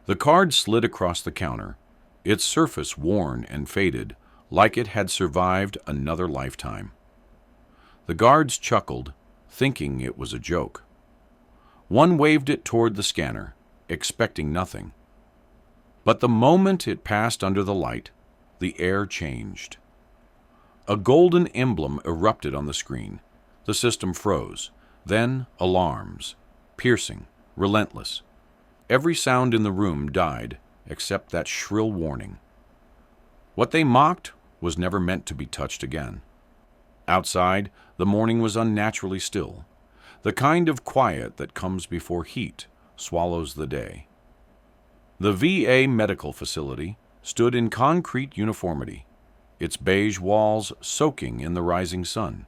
The card slid across the counter, its surface worn and faded, like it had survived another lifetime. The guards chuckled, thinking it was a joke. One waved it toward the scanner, expecting nothing. But the moment it passed under the light, the air changed. A golden emblem erupted on the screen. The system froze. Then alarms, piercing, relentless. Every sound in the room died, except that shrill warning. What they mocked was never meant to be touched again. Outside, the morning was unnaturally still, the kind of quiet that comes before heat swallows the day. The VA medical facility stood in concrete uniformity, its beige walls soaking in the rising sun.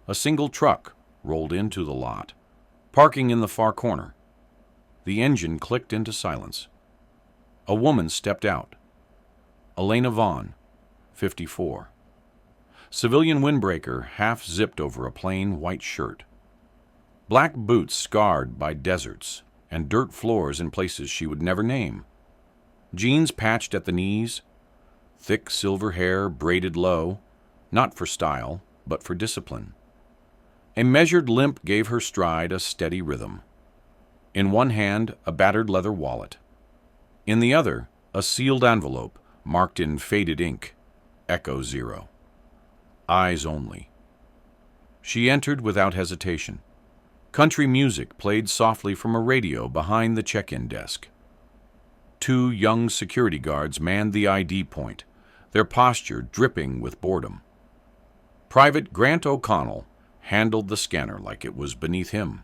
A single truck rolled into the lot, parking in the far corner. The engine clicked into silence. A woman stepped out. Elena Vaughn, 54. Civilian windbreaker half zipped over a plain white shirt. Black boots scarred by deserts and dirt floors in places she would never name. Jeans patched at the knees, thick silver hair braided low, not for style, but for discipline. A measured limp gave her stride a steady rhythm. In one hand, a battered leather wallet. In the other, a sealed envelope marked in faded ink, Echo 0. Eyes only. She entered without hesitation. Country music played softly from a radio behind the check-in desk. Two young security guards manned the ID point, their posture dripping with boredom. Private Grant O'Connell handled the scanner like it was beneath him.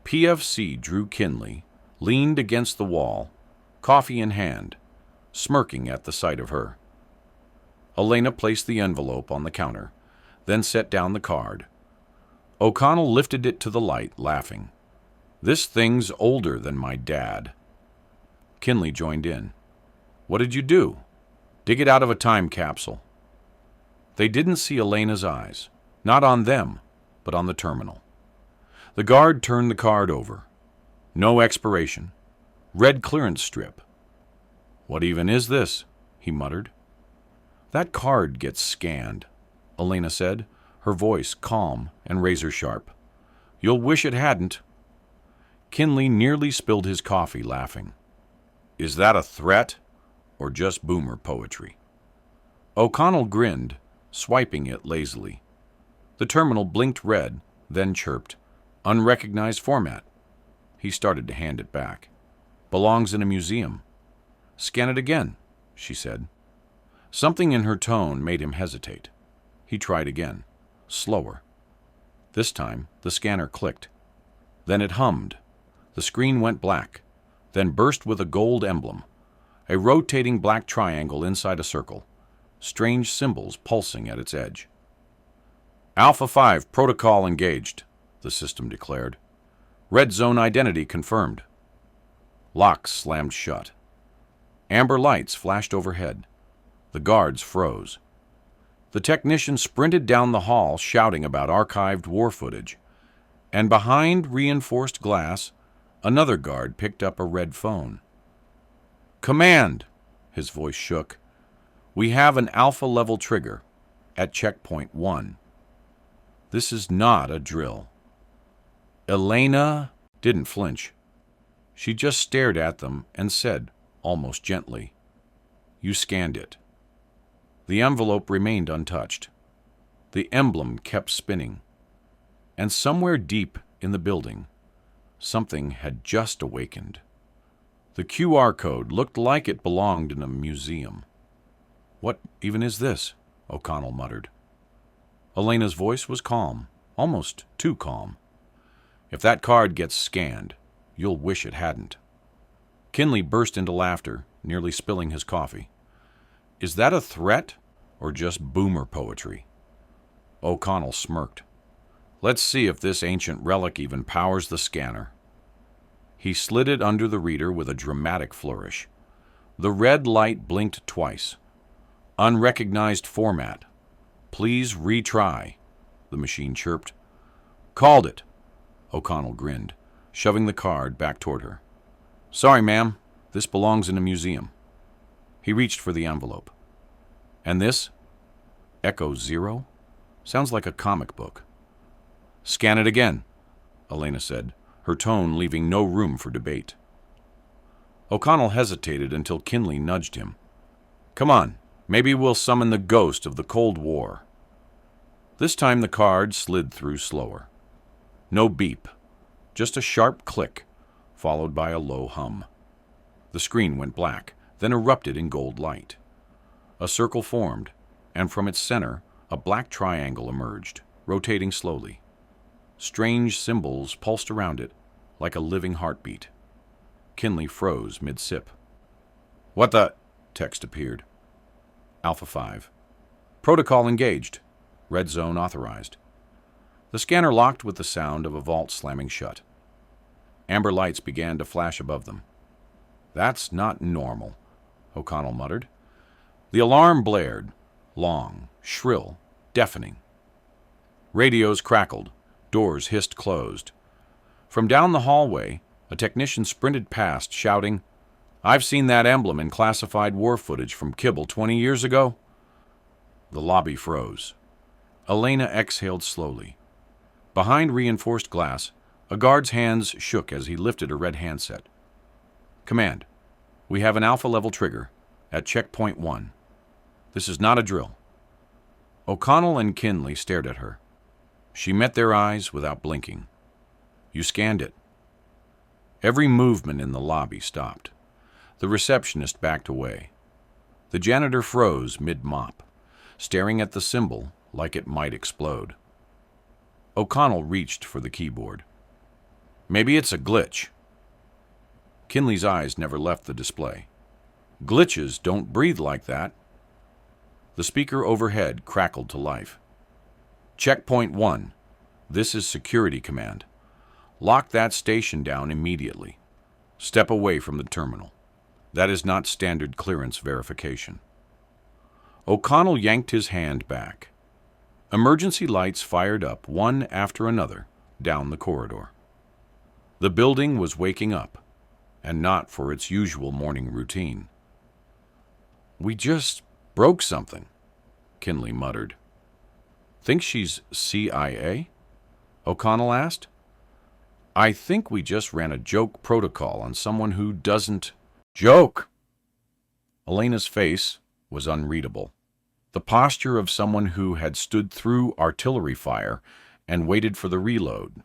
PFC Drew Kinley leaned against the wall, coffee in hand, smirking at the sight of her. Elena placed the envelope on the counter, then set down the card. O'Connell lifted it to the light, laughing. "This thing's older than my dad." Kinley joined in. "What did you do?" "Dig it out of a time capsule." They didn't see Elena's eyes, not on them, but on the terminal. The guard turned the card over. No expiration. Red clearance strip. "What even is this?" he muttered. "That card gets scanned," Elena said, her voice calm and razor-sharp. "You'll wish it hadn't." Kinley nearly spilled his coffee, laughing. "Is that a threat, or just boomer poetry?" O'Connell grinned, swiping it lazily. The terminal blinked red, then chirped. "Unrecognized format." He started to hand it back. "Belongs in a museum." "Scan it again," she said. Something in her tone made him hesitate. He tried again, slower. This time, the scanner clicked. Then it hummed. The screen went black, then burst with a gold emblem, a rotating black triangle inside a circle, strange symbols pulsing at its edge. "Alpha 5 protocol engaged," the system declared. "Red zone identity confirmed." Locks slammed shut. Amber lights flashed overhead. The guards froze. The technician sprinted down the hall shouting about archived war footage, and behind reinforced glass, another guard picked up a red phone. "Command!" His voice shook. "We have an alpha-level trigger at checkpoint 1. This is not a drill." Elena didn't flinch. She just stared at them and said, almost gently, "You scanned it." The envelope remained untouched. The emblem kept spinning. And somewhere deep in the building, something had just awakened. The QR code looked like it belonged in a museum. "What even is this?" O'Connell muttered. Elena's voice was calm, almost too calm. "If that card gets scanned, you'll wish it hadn't." Kinley burst into laughter, nearly spilling his coffee. "Is that a threat, or just boomer poetry?" O'Connell smirked. "Let's see if this ancient relic even powers the scanner." He slid it under the reader with a dramatic flourish. The red light blinked twice. "Unrecognized format. Please retry," the machine chirped. "Called it," O'Connell grinned, shoving the card back toward her. "Sorry, ma'am. This belongs in a museum. He reached for the envelope. And this? Echo 0? Sounds like a comic book. Scan it again, Elena said, her tone leaving no room for debate. O'Connell hesitated until Kinley nudged him. Come on, maybe we'll summon the ghost of the Cold War. This time the card slid through slower. No beep, just a sharp click, followed by a low hum. The screen went black, then erupted in gold light. A circle formed, and from its center, a black triangle emerged, rotating slowly. Strange symbols pulsed around it, like a living heartbeat. Kinley froze mid-sip. What the? Text appeared. Alpha 5. Protocol engaged. Red zone authorized. The scanner locked with the sound of a vault slamming shut. Amber lights began to flash above them. That's not normal, O'Connell muttered. The alarm blared, long, shrill, deafening. Radios crackled, doors hissed closed. From down the hallway, a technician sprinted past, shouting, I've seen that emblem in classified war footage from Kibble 20 years ago. The lobby froze. Elena exhaled slowly. Behind reinforced glass, a guard's hands shook as he lifted a red handset. Command, we have an alpha-level trigger at checkpoint 1. This is not a drill. O'Connell and Kinley stared at her. She met their eyes without blinking. You scanned it. Every movement in the lobby stopped. The receptionist backed away. The janitor froze mid-mop, staring at the symbol like it might explode. O'Connell reached for the keyboard. Maybe it's a glitch. Kinley's eyes never left the display. Glitches don't breathe like that. The speaker overhead crackled to life. Checkpoint 1. This is security command. Lock that station down immediately. Step away from the terminal. That is not standard clearance verification. O'Connell yanked his hand back. Emergency lights fired up one after another down the corridor. The building was waking up, and not for its usual morning routine. We just broke something, Kinley muttered. Think she's CIA? O'Connell asked. I think we just ran a joke protocol on someone who doesn't joke. Elena's face was unreadable. The posture of someone who had stood through artillery fire and waited for the reload.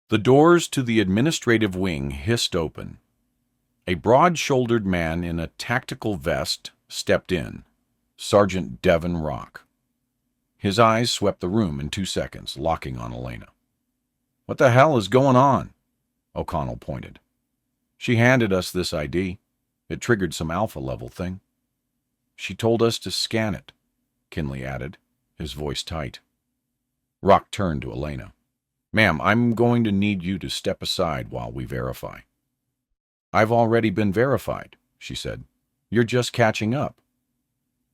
The doors to the administrative wing hissed open. A broad-shouldered man in a tactical vest stepped in, Sergeant Devon Rock. His eyes swept the room in 2 seconds, locking on Elena. What the hell is going on? O'Connell pointed. She handed us this ID. It triggered some alpha-level thing. She told us to scan it, Kinley added, his voice tight. Rock turned to Elena. Ma'am, I'm going to need you to step aside while we verify. I've already been verified, she said. You're just catching up.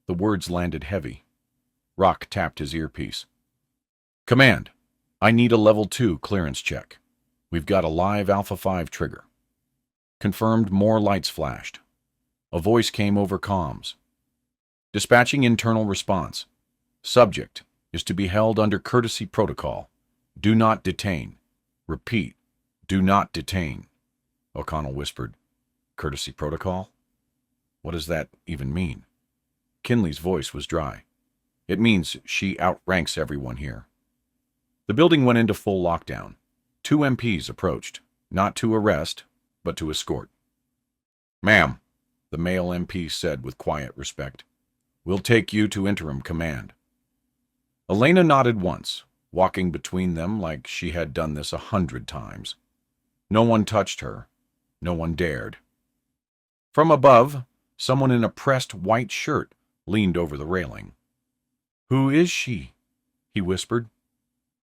The words landed heavy. Rock tapped his earpiece. Command, I need a level 2 clearance check. We've got a live Alpha 5 trigger. Confirmed. More lights flashed. A voice came over comms. Dispatching internal response. Subject is to be held under courtesy protocol. Do not detain. Repeat, do not detain. O'Connell whispered. Courtesy protocol? What does that even mean? Kinley's voice was dry. It means she outranks everyone here. The building went into full lockdown. 2 MPs approached, not to arrest, but to escort. Ma'am, the male MP said with quiet respect, we'll take you to interim command. Elena nodded once, walking between them like she had done this 100 times. No one touched her. No one dared. From above, someone in a pressed white shirt leaned over the railing. Who is she? He whispered.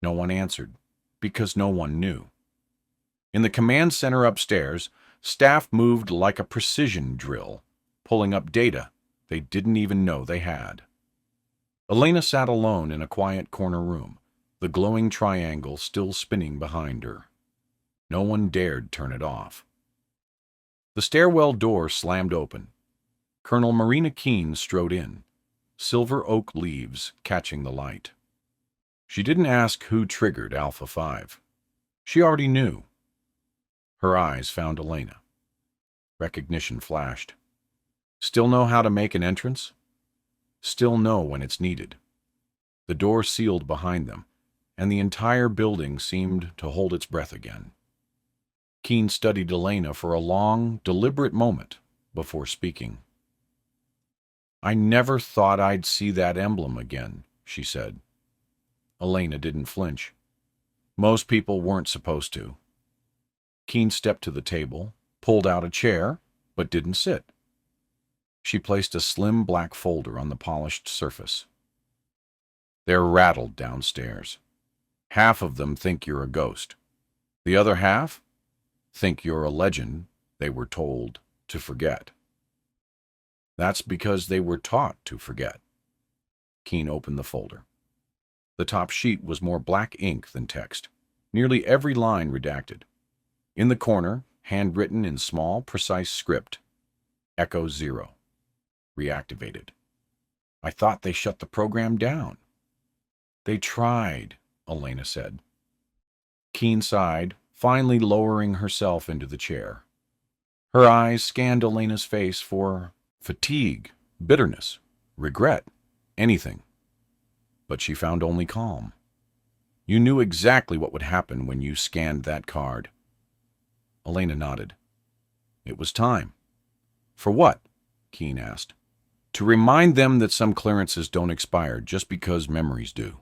No one answered, because no one knew. In the command center upstairs, staff moved like a precision drill, pulling up data they didn't even know they had. Elena sat alone in a quiet corner room, the glowing triangle still spinning behind her. No one dared turn it off. The stairwell door slammed open. Colonel Marina Keene strode in, silver oak leaves catching the light. She didn't ask who triggered Alpha 5. She already knew. Her eyes found Elena. Recognition flashed. Still know how to make an entrance? Still know when it's needed. The door sealed behind them, and the entire building seemed to hold its breath again. Keene studied Elena for a long, deliberate moment before speaking. "I never thought I'd see that emblem again," she said. Elena didn't flinch. Most people weren't supposed to. Keene stepped to the table, pulled out a chair, but didn't sit. She placed a slim black folder on the polished surface. "They're rattled downstairs. Half of them think you're a ghost. The other half think you're a legend they were told to forget. That's because they were taught to forget." Keene opened the folder. The top sheet was more black ink than text, nearly every line redacted. In the corner, handwritten in small, precise script, Echo 0. Reactivated. "I thought they shut the program down." "They tried," Elena said. Keene sighed, finally lowering herself into the chair. Her eyes scanned Elena's face for fatigue, bitterness, regret, anything. But she found only calm. "You knew exactly what would happen when you scanned that card." Elena nodded. "It was time." "For what?" Keene asked. "To remind them that some clearances don't expire just because memories do."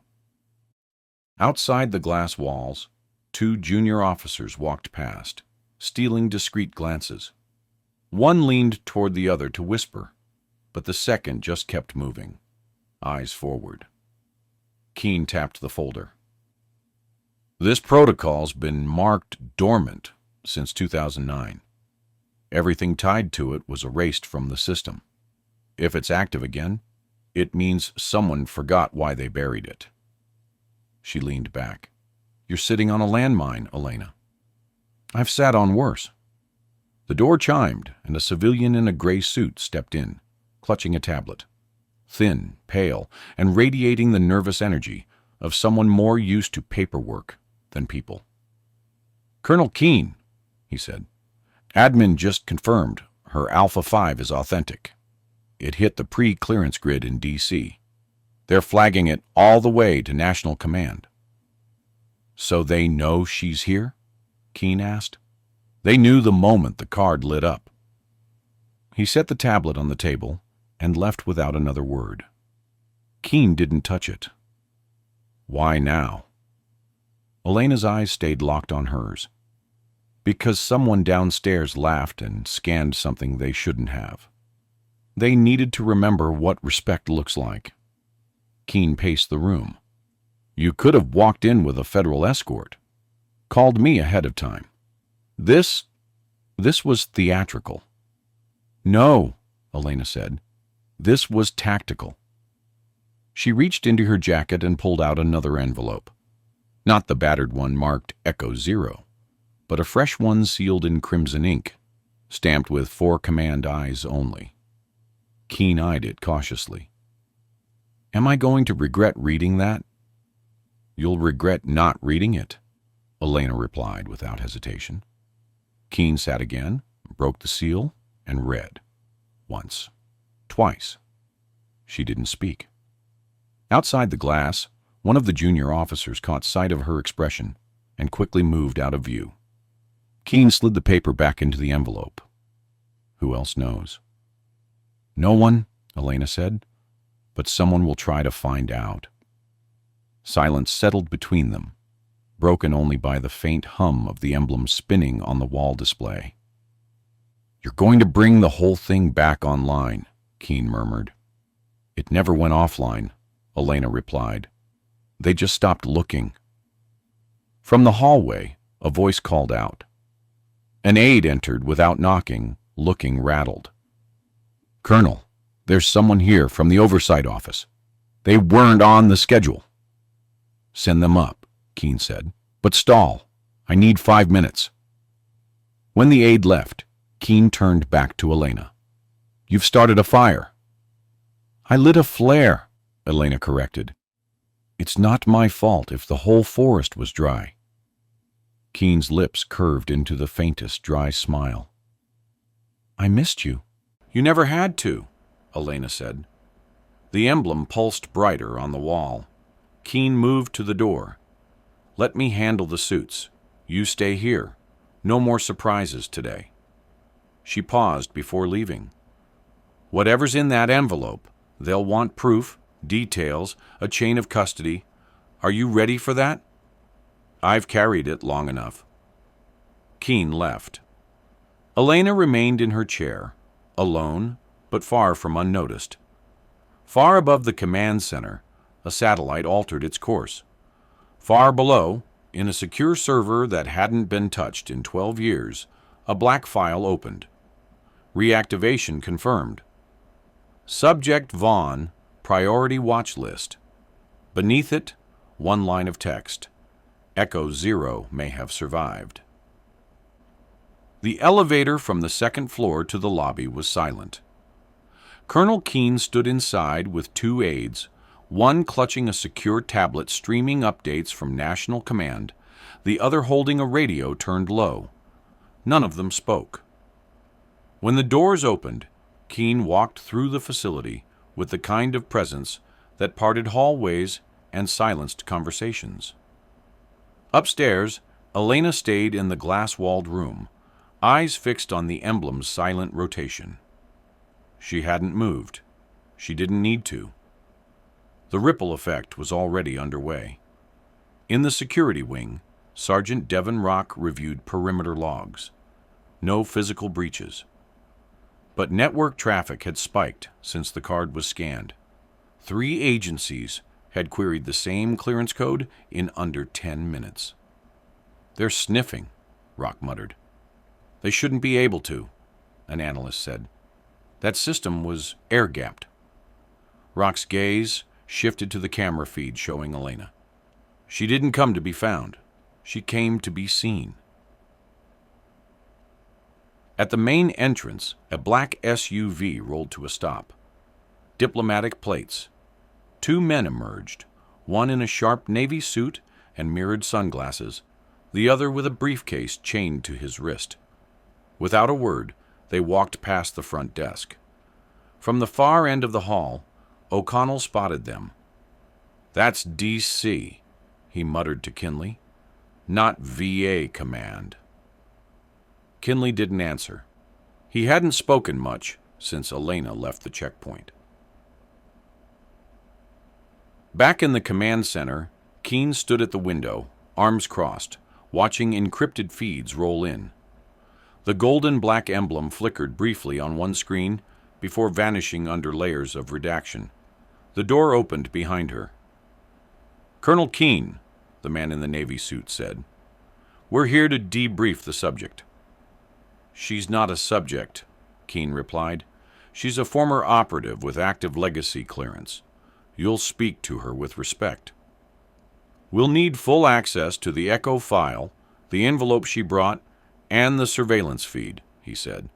Outside the glass walls, 2 junior officers walked past, stealing discreet glances. One leaned toward the other to whisper, but the second just kept moving, eyes forward. Keene tapped the folder. "This protocol's been marked dormant since 2009. Everything tied to it was erased from the system. If it's active again, it means someone forgot why they buried it." She leaned back. "You're sitting on a landmine, Elena." "I've sat on worse." The door chimed, and a civilian in a gray suit stepped in, clutching a tablet. Thin, pale, and radiating the nervous energy of someone more used to paperwork than people. "Colonel Keene," he said. "Admin just confirmed her Alpha 5 is authentic. It hit the pre-clearance grid in D.C. They're flagging it all the way to National Command." "So they know she's here?" Keene asked. "They knew the moment the card lit up." He set the tablet on the table and left without another word. Keene didn't touch it. "Why now?" Elena's eyes stayed locked on hers. "Because someone downstairs laughed and scanned something they shouldn't have. They needed to remember what respect looks like." Keene paced the room. "You could have walked in with a federal escort. Called me ahead of time. This was theatrical." "No," Elena said. "This was tactical." She reached into her jacket and pulled out another envelope. Not the battered one marked Echo 0, but a fresh one sealed in crimson ink, stamped with 4 command eyes only. Keene eyed it cautiously. "Am I going to regret reading that?" "You'll regret not reading it," Elena replied without hesitation. Keene sat again, broke the seal, and read. Once. Twice. She didn't speak. Outside the glass, one of the junior officers caught sight of her expression and quickly moved out of view. Keene slid the paper back into the envelope. Who else knows? "No one," Elena said, "but someone will try to find out." Silence settled between them, broken only by the faint hum of the emblem spinning on the wall display. "You're going to bring the whole thing back online," Keene murmured. "It never went offline," Elena replied. "They just stopped looking." From the hallway, a voice called out. An aide entered without knocking, looking rattled. "Colonel, there's someone here from the oversight office. They weren't on the schedule." "Send them up," Keene said. "But stall. I need 5 minutes." When the aide left, Keen turned back to Elena. "You've started a fire." "I lit a flare," Elena corrected. "It's not my fault if the whole forest was dry." Keen's lips curved into the faintest dry smile. "I missed you." "You never had to," Elena said. The emblem pulsed brighter on the wall. Keen moved to the door. "Let me handle the suits. You stay here. No more surprises today." She paused before leaving. "Whatever's in that envelope, they'll want proof, details, a chain of custody. Are you ready for that?" "I've carried it long enough." Keen left. Elena remained in her chair, alone, but far from unnoticed. Far above the command center, a satellite altered its course. Far below, in a secure server that hadn't been touched in 12 years, a black file opened. Reactivation confirmed. Subject Vaughn, priority watch list. Beneath it, one line of text. Echo 0 may have survived. The elevator from the second floor to the lobby was silent. Colonel Keen stood inside with two aides, one clutching a secure tablet streaming updates from National Command, the other holding a radio turned low. None of them spoke. When the doors opened, Keen walked through the facility with the kind of presence that parted hallways and silenced conversations. Upstairs, Elena stayed in the glass-walled room, eyes fixed on the emblem's silent rotation. She hadn't moved. She didn't need to. The ripple effect was already underway. In the security wing, Sergeant Devon Rock reviewed perimeter logs. No physical breaches. But network traffic had spiked since the card was scanned. 3 agencies had queried the same clearance code in under 10 minutes. "They're sniffing," Rock muttered. "They shouldn't be able to," an analyst said. "That system was air-gapped." Rock's gaze shifted to the camera feed showing Elena. She didn't come to be found. She came to be seen. At the main entrance, a black SUV rolled to a stop. Diplomatic plates. 2 men emerged, one in a sharp navy suit and mirrored sunglasses, the other with a briefcase chained to his wrist. Without a word, they walked past the front desk. From the far end of the hall, O'Connell spotted them. "That's DC," he muttered to Kinley. "Not VA command." Kinley didn't answer. He hadn't spoken much since Elena left the checkpoint. Back in the command center, Keen stood at the window, arms crossed, watching encrypted feeds roll in. The golden-black emblem flickered briefly on one screen before vanishing under layers of redaction. The door opened behind her. "Colonel Keen," the man in the navy suit said. "We're here to debrief the subject." "She's not a subject," Keen replied. "She's a former operative with active legacy clearance. You'll speak to her with respect." "We'll need full access to the Echo file, the envelope she brought, and the surveillance feed," he said.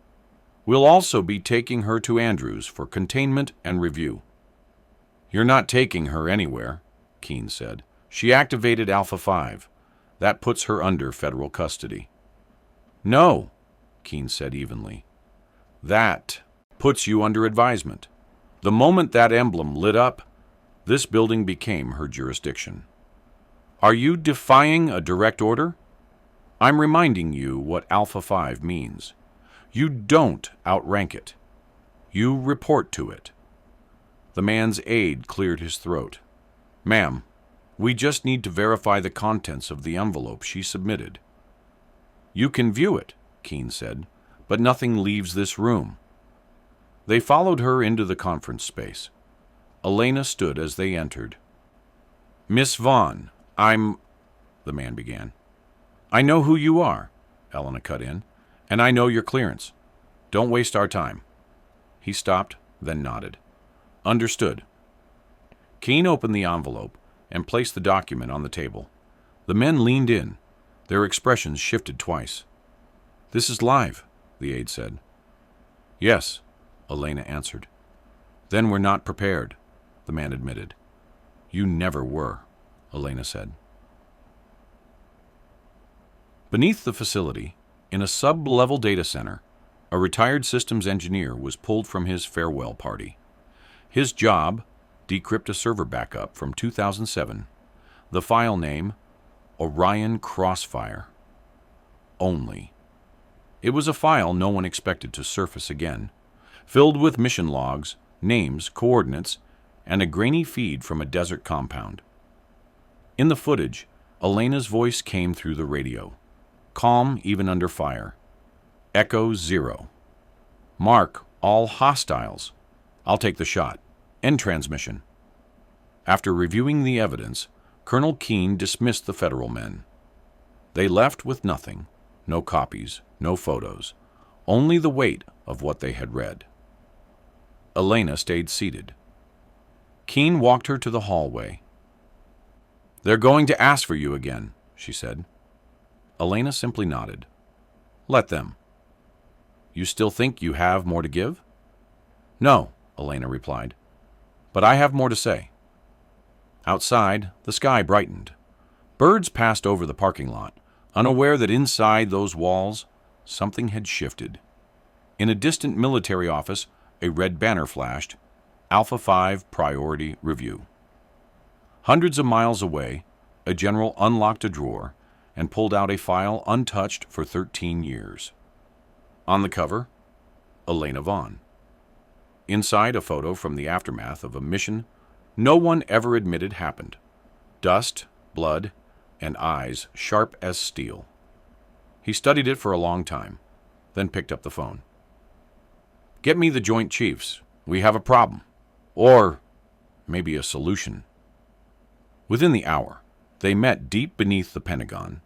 "We'll also be taking her to Andrews for containment and review." "You're not taking her anywhere," Keen said. "She activated Alpha 5. That puts her under federal custody." "No," Keen said evenly. "That puts you under advisement. The moment that emblem lit up, this building became her jurisdiction." "Are you defying a direct order?" "I'm reminding you what Alpha 5 means. You don't outrank it. You report to it." The man's aide cleared his throat. "Ma'am, we just need to verify the contents of the envelope she submitted." "You can view it," Keen said, "but nothing leaves this room." They followed her into the conference space. Elena stood as they entered. "Miss Vaughn, the man began. "I know who you are," Elena cut in, "and I know your clearance. Don't waste our time." He stopped, then nodded. "Understood." Keen opened the envelope and placed the document on the table. The men leaned in. Their expressions shifted twice. "This is live. the aide said. Yes, Elena answered. Then we're not prepared, the man admitted. You never were, Elena said. Beneath the facility, in a sub-level data center, a retired systems engineer was pulled from his farewell party. His job, decrypt a server backup from 2007, the file name, Orion Crossfire. Only. It was a file no one expected to surface again, filled with mission logs, names, coordinates, and a grainy feed from a desert compound. In the footage, Elena's voice came through the radio, calm even under fire. Echo 0. Mark all hostiles. I'll take the shot. End transmission. After reviewing the evidence, Colonel Keene dismissed the federal men. They left with nothing, no copies, no photos, only the weight of what they had read. Elena stayed seated. Keene walked her to the hallway. They're going to ask for you again, she said. Elena simply nodded. Let them. You still think you have more to give? No, Elena replied, but I have more to say. Outside, the sky brightened. Birds passed over the parking lot, unaware that inside those walls, something had shifted. In a distant military office, a red banner flashed, Alpha 5 Priority Review. Hundreds of miles away, a general unlocked a drawer and pulled out a file untouched for 13 years. On the cover, Elena Vaughn. Inside, a photo from the aftermath of a mission no one ever admitted happened. Dust, blood, and eyes sharp as steel. He studied it for a long time, then picked up the phone. Get me the Joint Chiefs. We have a problem. Or maybe a solution. Within the hour, they met deep beneath the Pentagon,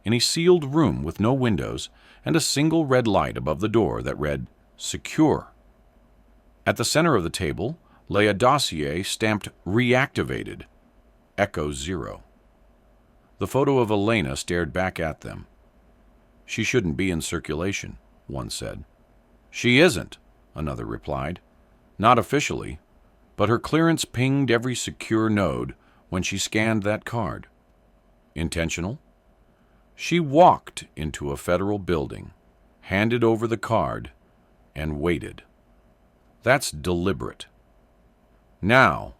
in a sealed room with no windows and a single red light above the door that read, Secure. At the center of the table lay a dossier stamped Reactivated, Echo 0. The photo of Elena stared back at them. She shouldn't be in circulation, one said. She isn't, another replied. Not officially, but her clearance pinged every secure node when she scanned that card. Intentional? She walked into a federal building, handed over the card, and waited. That's deliberate. Now,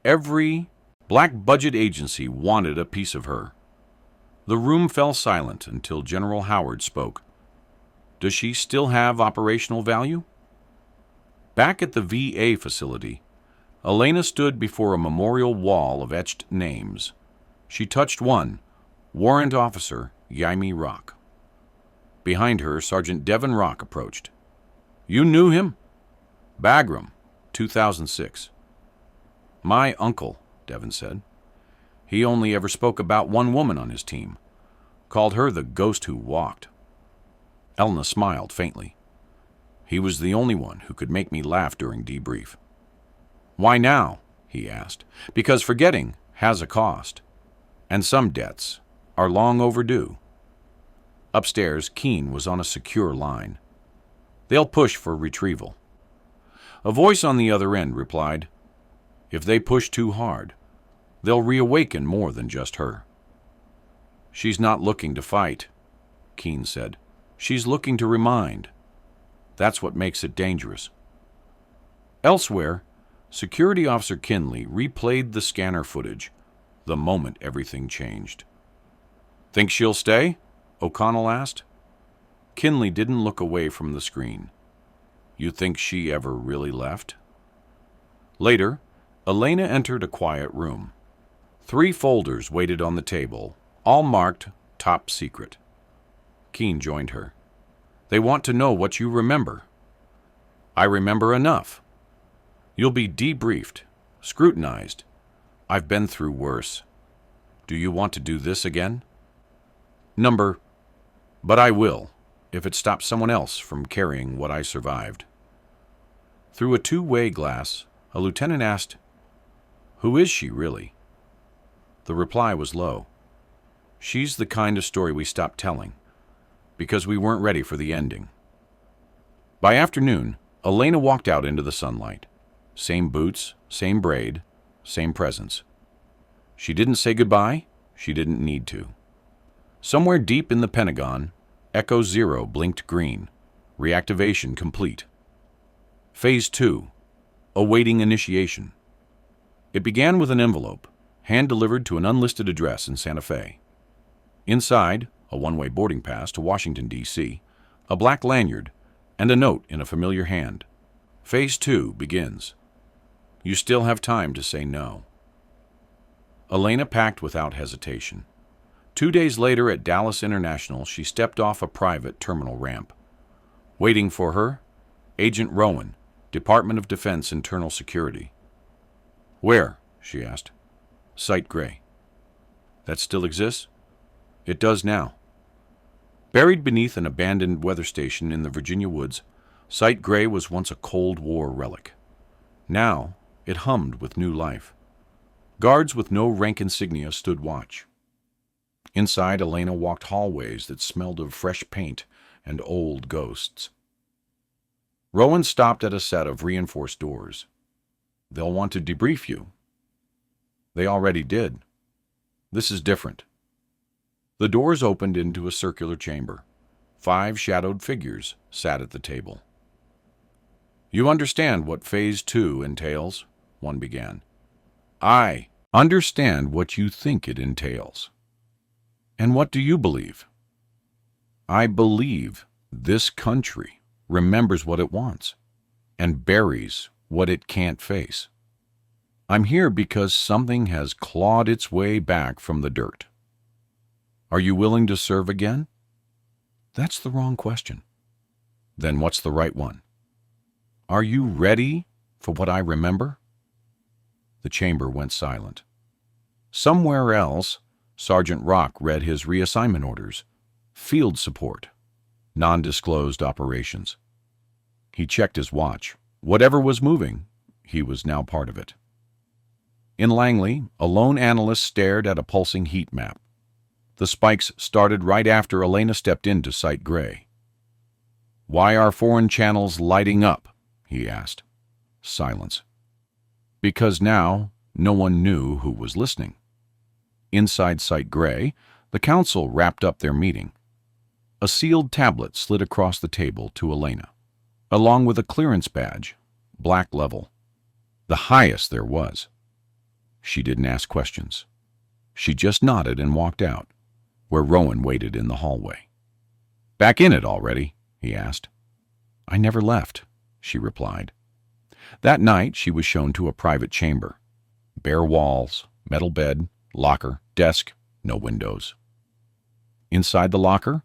every black-budget agency wanted a piece of her. The room fell silent until General Howard spoke. Does she still have operational value? Back at the VA facility, Elena stood before a memorial wall of etched names. She touched one, Warrant Officer Yaime Rock. Behind her, Sergeant Devin Rock approached. You knew him? Bagram, 2006. My uncle, Devin said. He only ever spoke about one woman on his team. Called her the ghost who walked. Elena smiled faintly. He was the only one who could make me laugh during debrief. Why now? He asked. Because forgetting has a cost, and some debts are long overdue. Upstairs, Keene was on a secure line. They'll push for retrieval. A voice on the other end replied, If they push too hard, they'll reawaken more than just her. She's not looking to fight, Keene said. She's looking to remind. That's what makes it dangerous. Elsewhere, Security Officer Kinley replayed the scanner footage the moment everything changed. Think she'll stay? O'Connell asked. Kinley didn't look away from the screen. You think she ever really left? Later, Elena entered a quiet room. 3 folders waited on the table, all marked Top Secret. Keene joined her. They want to know what you remember. I remember enough. You'll be debriefed, scrutinized. I've been through worse. Do you want to do this again? But I will, if it stops someone else from carrying what I survived. Through a 2-way glass, a lieutenant asked, Who is she, really? The reply was low. She's the kind of story we stopped telling, because we weren't ready for the ending. By afternoon, Elena walked out into the sunlight. Same boots, same braid, same presence. She didn't say goodbye. She didn't need to. Somewhere deep in the Pentagon, Echo 0 blinked green. Reactivation complete. Phase 2. Awaiting initiation. It began with an envelope, hand-delivered to an unlisted address in Santa Fe. Inside, a one-way boarding pass to Washington, D.C., a black lanyard, and a note in a familiar hand. Phase 2 begins. You still have time to say no. Elena packed without hesitation. 2 days later at Dallas International, she stepped off a private terminal ramp. Waiting for her, Agent Rowan, Department of Defense Internal Security. Where? She asked. Site Gray. That still exists? It does now. Buried beneath an abandoned weather station in the Virginia woods, Site Gray was once a Cold War relic. Now, it hummed with new life. Guards with no rank insignia stood watch. Inside, Elena walked hallways that smelled of fresh paint and old ghosts. Rowan stopped at a set of reinforced doors. They'll want to debrief you. They already did. This is different. The doors opened into a circular chamber. 5 shadowed figures sat at the table. You understand what Phase 2 entails, one began. I understand what you think it entails. And what do you believe? I believe this country remembers what it wants and buries what it can't face. I'm here because something has clawed its way back from the dirt. Are you willing to serve again? That's the wrong question. Then what's the right one? Are you ready for what I remember? The chamber went silent. Somewhere else, Sergeant Rock read his reassignment orders. Field support. Non-disclosed operations. He checked his watch. Whatever was moving, he was now part of it. In Langley, a lone analyst stared at a pulsing heat map. The spikes started right after Elena stepped into Site Gray. Why are foreign channels lighting up? He asked. Silence. Because now no one knew who was listening. Inside Site Gray, the council wrapped up their meeting. A sealed tablet slid across the table to Elena, along with a clearance badge, black level, the highest there was. She didn't ask questions. She just nodded and walked out, where Rowan waited in the hallway. Back in it already? He asked. I never left, she replied. That night she was shown to a private chamber. Bare walls, metal bed, locker, desk, no windows. Inside the locker,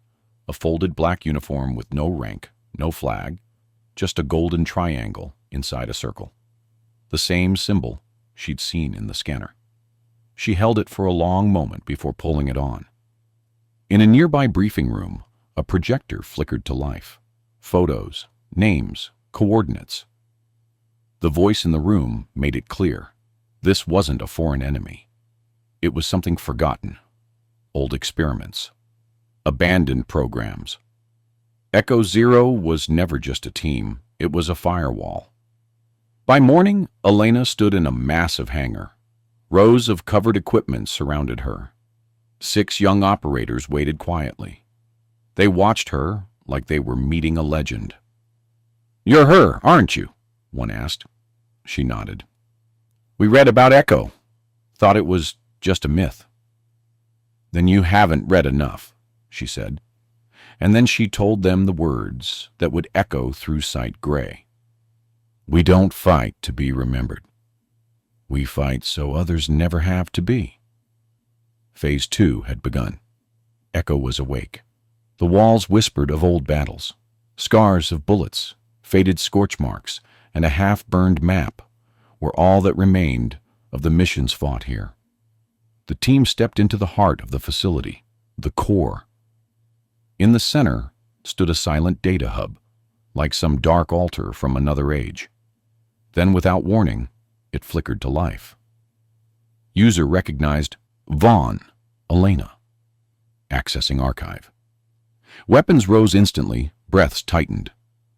a folded black uniform with no rank, no flag, just a golden triangle inside a circle. The same symbol she'd seen in the scanner. She held it for a long moment before pulling it on. In a nearby briefing room, a projector flickered to life. Photos, names, coordinates. The voice in the room made it clear. This wasn't a foreign enemy. It was something forgotten. Old experiments. Abandoned programs. Echo 0 was never just a team. It was a firewall. By morning, Elena stood in a massive hangar. Rows of covered equipment surrounded her. 6 young operators waited quietly. They watched her like they were meeting a legend. You're her, aren't you? One asked. She nodded. We read about Echo. Thought it was just a myth. Then you haven't read enough, she said. And then she told them the words that would echo through Site Gray. We don't fight to be remembered. We fight so others never have to be. Phase 2 had begun. Echo was awake. The walls whispered of old battles, scars of bullets, faded scorch marks, and a half-burned map were all that remained of the missions fought here. The team stepped into the heart of the facility, the core. In the center stood a silent data hub, like some dark altar from another age. Then, without warning, it flickered to life. User recognized Vaughn, Elena. Accessing archive. Weapons rose instantly, breaths tightened.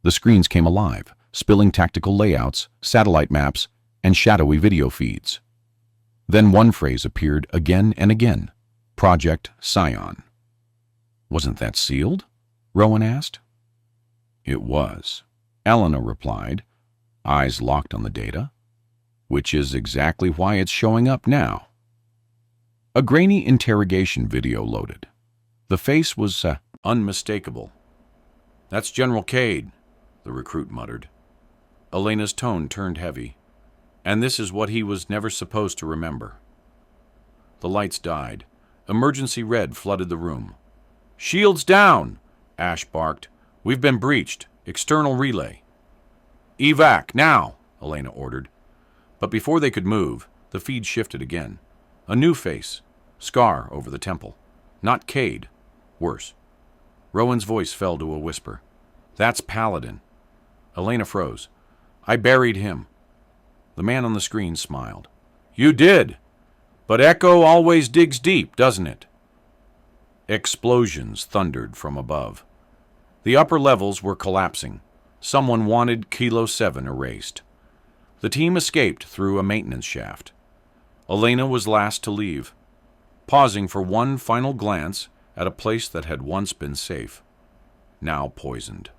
The screens came alive, spilling tactical layouts, satellite maps, and shadowy video feeds. Then one phrase appeared again and again: Project Scion. "Wasn't that sealed?" Rowan asked. "It was," Elena replied, eyes locked on the data. "Which is exactly why it's showing up now." A grainy interrogation video loaded. The face was unmistakable. "That's General Cade," the recruit muttered. Elena's tone turned heavy. "And this is what he was never supposed to remember." The lights died. Emergency red flooded the room. "Shields down!" Ash barked. "We've been breached. External relay." "Evac, now!" Elena ordered. But before they could move, the feed shifted again. A new face. Scar over the temple. Not Cade. Worse. Rowan's voice fell to a whisper. "That's Paladin." Elena froze. "I buried him." The man on the screen smiled. "You did. But Echo always digs deep, doesn't it?" Explosions thundered from above. The upper levels were collapsing. Someone wanted Kilo 7 erased. The team escaped through a maintenance shaft. Elena was last to leave, pausing for one final glance at a place that had once been safe, now poisoned.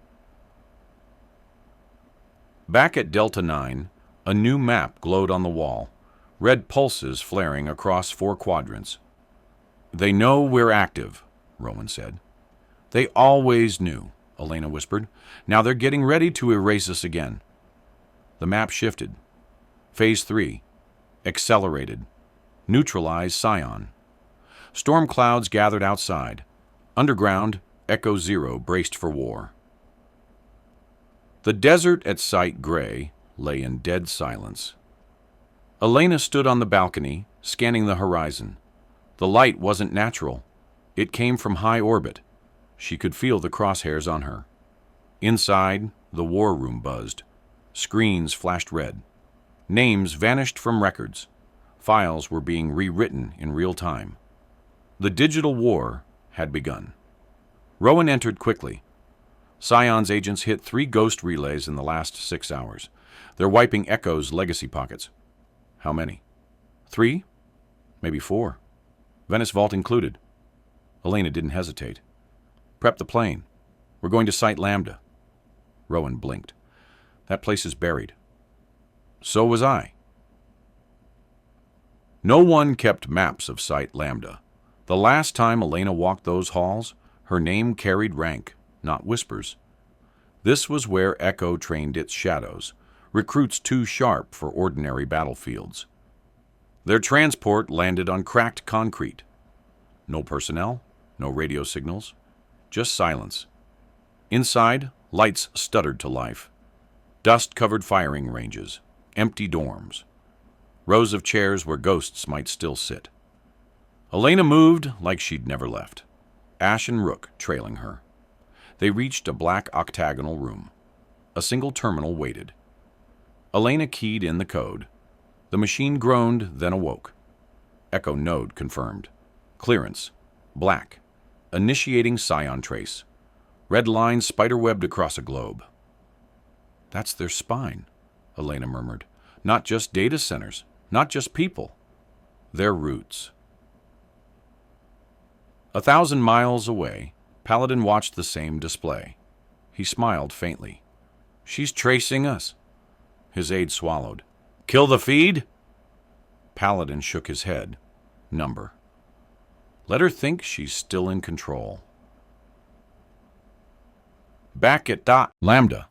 Back at Delta 9, a new map glowed on the wall, red pulses flaring across 4 quadrants. "They know we're active," Rowan said. "They always knew," Elena whispered. "Now they're getting ready to erase us again." The map shifted. Phase 3. Accelerated. Neutralize Scion. Storm clouds gathered outside. Underground, Echo Zero braced for war. The desert at Site Gray lay in dead silence. Elena stood on the balcony, scanning the horizon. The light wasn't natural. It came from high orbit. She could feel the crosshairs on her. Inside, the war room buzzed. Screens flashed red. Names vanished from records. Files were being rewritten in real time. The digital war had begun. Rowan entered quickly. Scion's agents hit 3 ghost relays in the last 6 hours. They're wiping Echo's legacy pockets. How many? 3? Maybe 4. Venice Vault included. Elena didn't hesitate. "Prep the plane. We're going to Site Lambda." Rowan blinked. "That place is buried." "So was I." No one kept maps of Site Lambda. The last time Elena walked those halls, her name carried rank, not whispers. This was where Echo trained its shadows, recruits too sharp for ordinary battlefields. Their transport landed on cracked concrete. No personnel, no radio signals, just silence. Inside, lights stuttered to life. Dust-covered firing ranges, empty dorms. Rows of chairs where ghosts might still sit. Elena moved like she'd never left, Ash and Rook trailing her. They reached a black octagonal room. A single terminal waited. Elena keyed in the code. The machine groaned, then awoke. Echo node confirmed. Clearance. Black. Initiating Scion trace. Red lines spiderwebbed across a globe. "That's their spine," Elena murmured. "Not just data centers, not just people. Their roots." 1,000 miles away, Paladin watched the same display. He smiled faintly. "She's tracing us." His aide swallowed. "Kill the feed?" Paladin shook his head. "Number. Let her think she's still in control." Back at Lambda,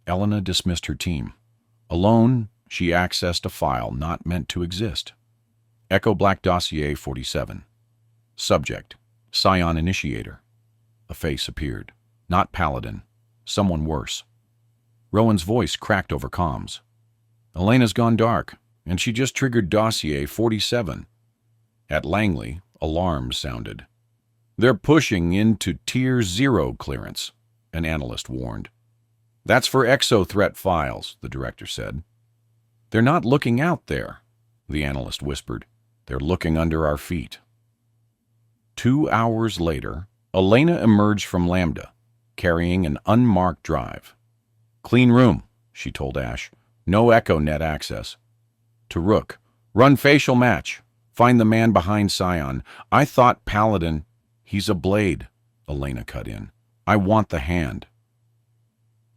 Elena dismissed her team. Alone, she accessed a file not meant to exist. Echo Black Dossier 47. Subject: Scion Initiator. A face appeared. Not Paladin. Someone worse. Rowan's voice cracked over comms. "Elena's gone dark, and she just triggered Dossier 47. At Langley, alarms sounded. "They're pushing into Tier 0 clearance," an analyst warned. "That's for exo-threat files," the director said. "They're not looking out there," the analyst whispered. "They're looking under our feet." 2 hours later, Elena emerged from Lambda, carrying an unmarked drive. Clean room, she told Ash. No echo net access. To Rook. Run facial match. Find the man behind Scion. I thought Paladin. He's a blade, Elena cut in. I want the hand.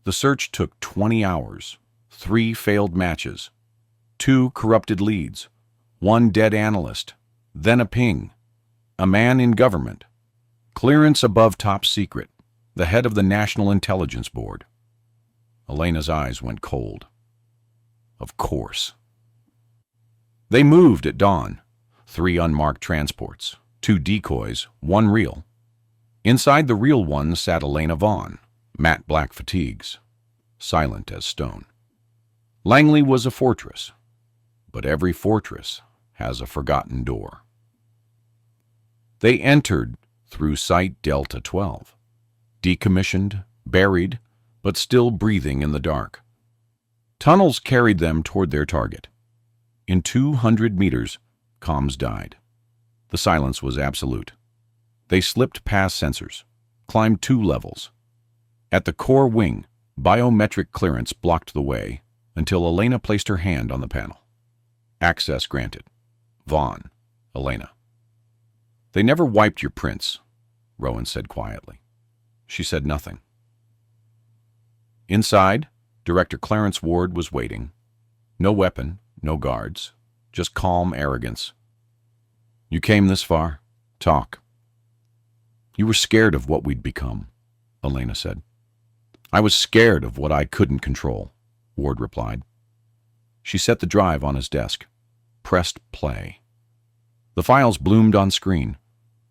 The search took 20 hours. 3 failed matches. 2 corrupted leads. 1 dead analyst. Then a ping. A man in government. Clearance above top secret. The head of the National Intelligence Board. Elena's eyes went cold. Of course. They moved at dawn. 3 unmarked transports. 2 decoys, 1 real. Inside the real one sat Elena Vaughn, matte black fatigues, silent as stone. Langley was a fortress, but every fortress has a forgotten door. They entered through Site Delta 12, decommissioned, buried, but still breathing in the dark. Tunnels carried them toward their target. In 200 meters, comms died. The silence was absolute. They slipped past sensors, climbed 2 levels. At the core wing, biometric clearance blocked the way until Elena placed her hand on the panel. Access granted. Vaughn, Elena. They never wiped your prints, Rowan said quietly. She said nothing. Inside, Director Clarence Ward was waiting. No weapon, no guards, just calm arrogance. You came this far? Talk. You were scared of what we'd become, Elena said. I was scared of what I couldn't control, Ward replied. She set the drive on his desk, pressed play. The files bloomed on screen.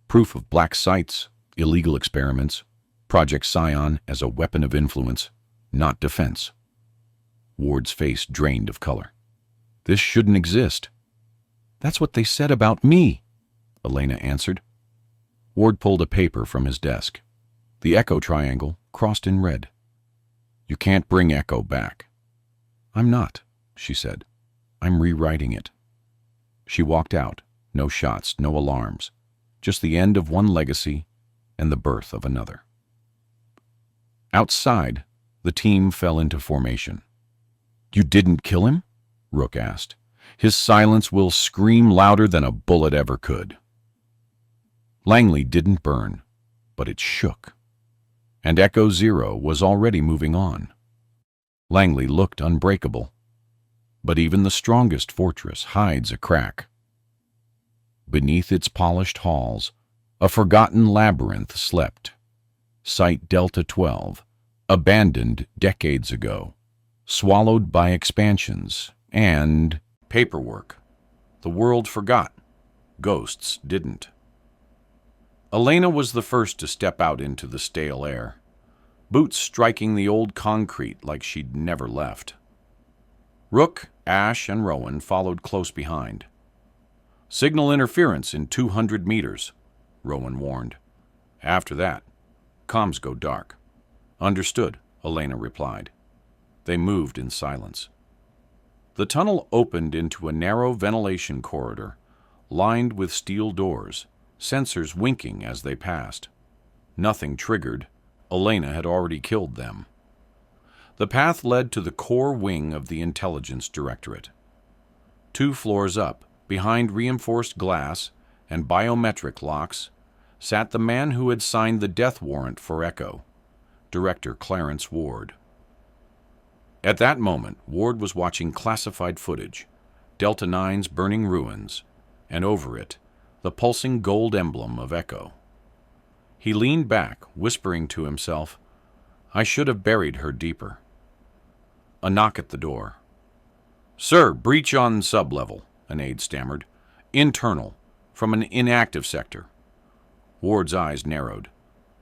Proof of black sites, illegal experiments, Project Scion as a weapon of influence, not defense. Ward's face drained of color. This shouldn't exist. That's what they said about me, Elena answered. Ward pulled a paper from his desk. The echo triangle crossed in red. You can't bring echo back. I'm not, she said. I'm rewriting it. She walked out. No shots, no alarms. Just the end of one legacy and the birth of another. Outside, the team fell into formation. You didn't kill him? Rook asked. His silence will scream louder than a bullet ever could. Langley didn't burn, but it shook. And Echo Zero was already moving on. Langley looked unbreakable, but even the strongest fortress hides a crack. Beneath its polished halls, a forgotten labyrinth slept. Site Delta 12, abandoned decades ago, swallowed by expansions and paperwork. The world forgot. Ghosts didn't. Elena was the first to step out into the stale air, boots striking the old concrete like she'd never left. Rook, Ash, and Rowan followed close behind. Signal interference in 200 meters, Rowan warned. After that, comms go dark. Understood, Elena replied. They moved in silence. The tunnel opened into a narrow ventilation corridor, lined with steel doors, sensors winking as they passed. Nothing triggered. Elena had already killed them. The path led to the core wing of the Intelligence Directorate. 2 floors up, behind reinforced glass and biometric locks, sat the man who had signed the death warrant for Echo, Director Clarence Ward. At that moment, Ward was watching classified footage, Delta 9's burning ruins, and over it, the pulsing gold emblem of Echo. He leaned back, whispering to himself, I should have buried her deeper. A knock at the door. Sir, breach on sublevel, an aide stammered. Internal, from an inactive sector. Ward's eyes narrowed.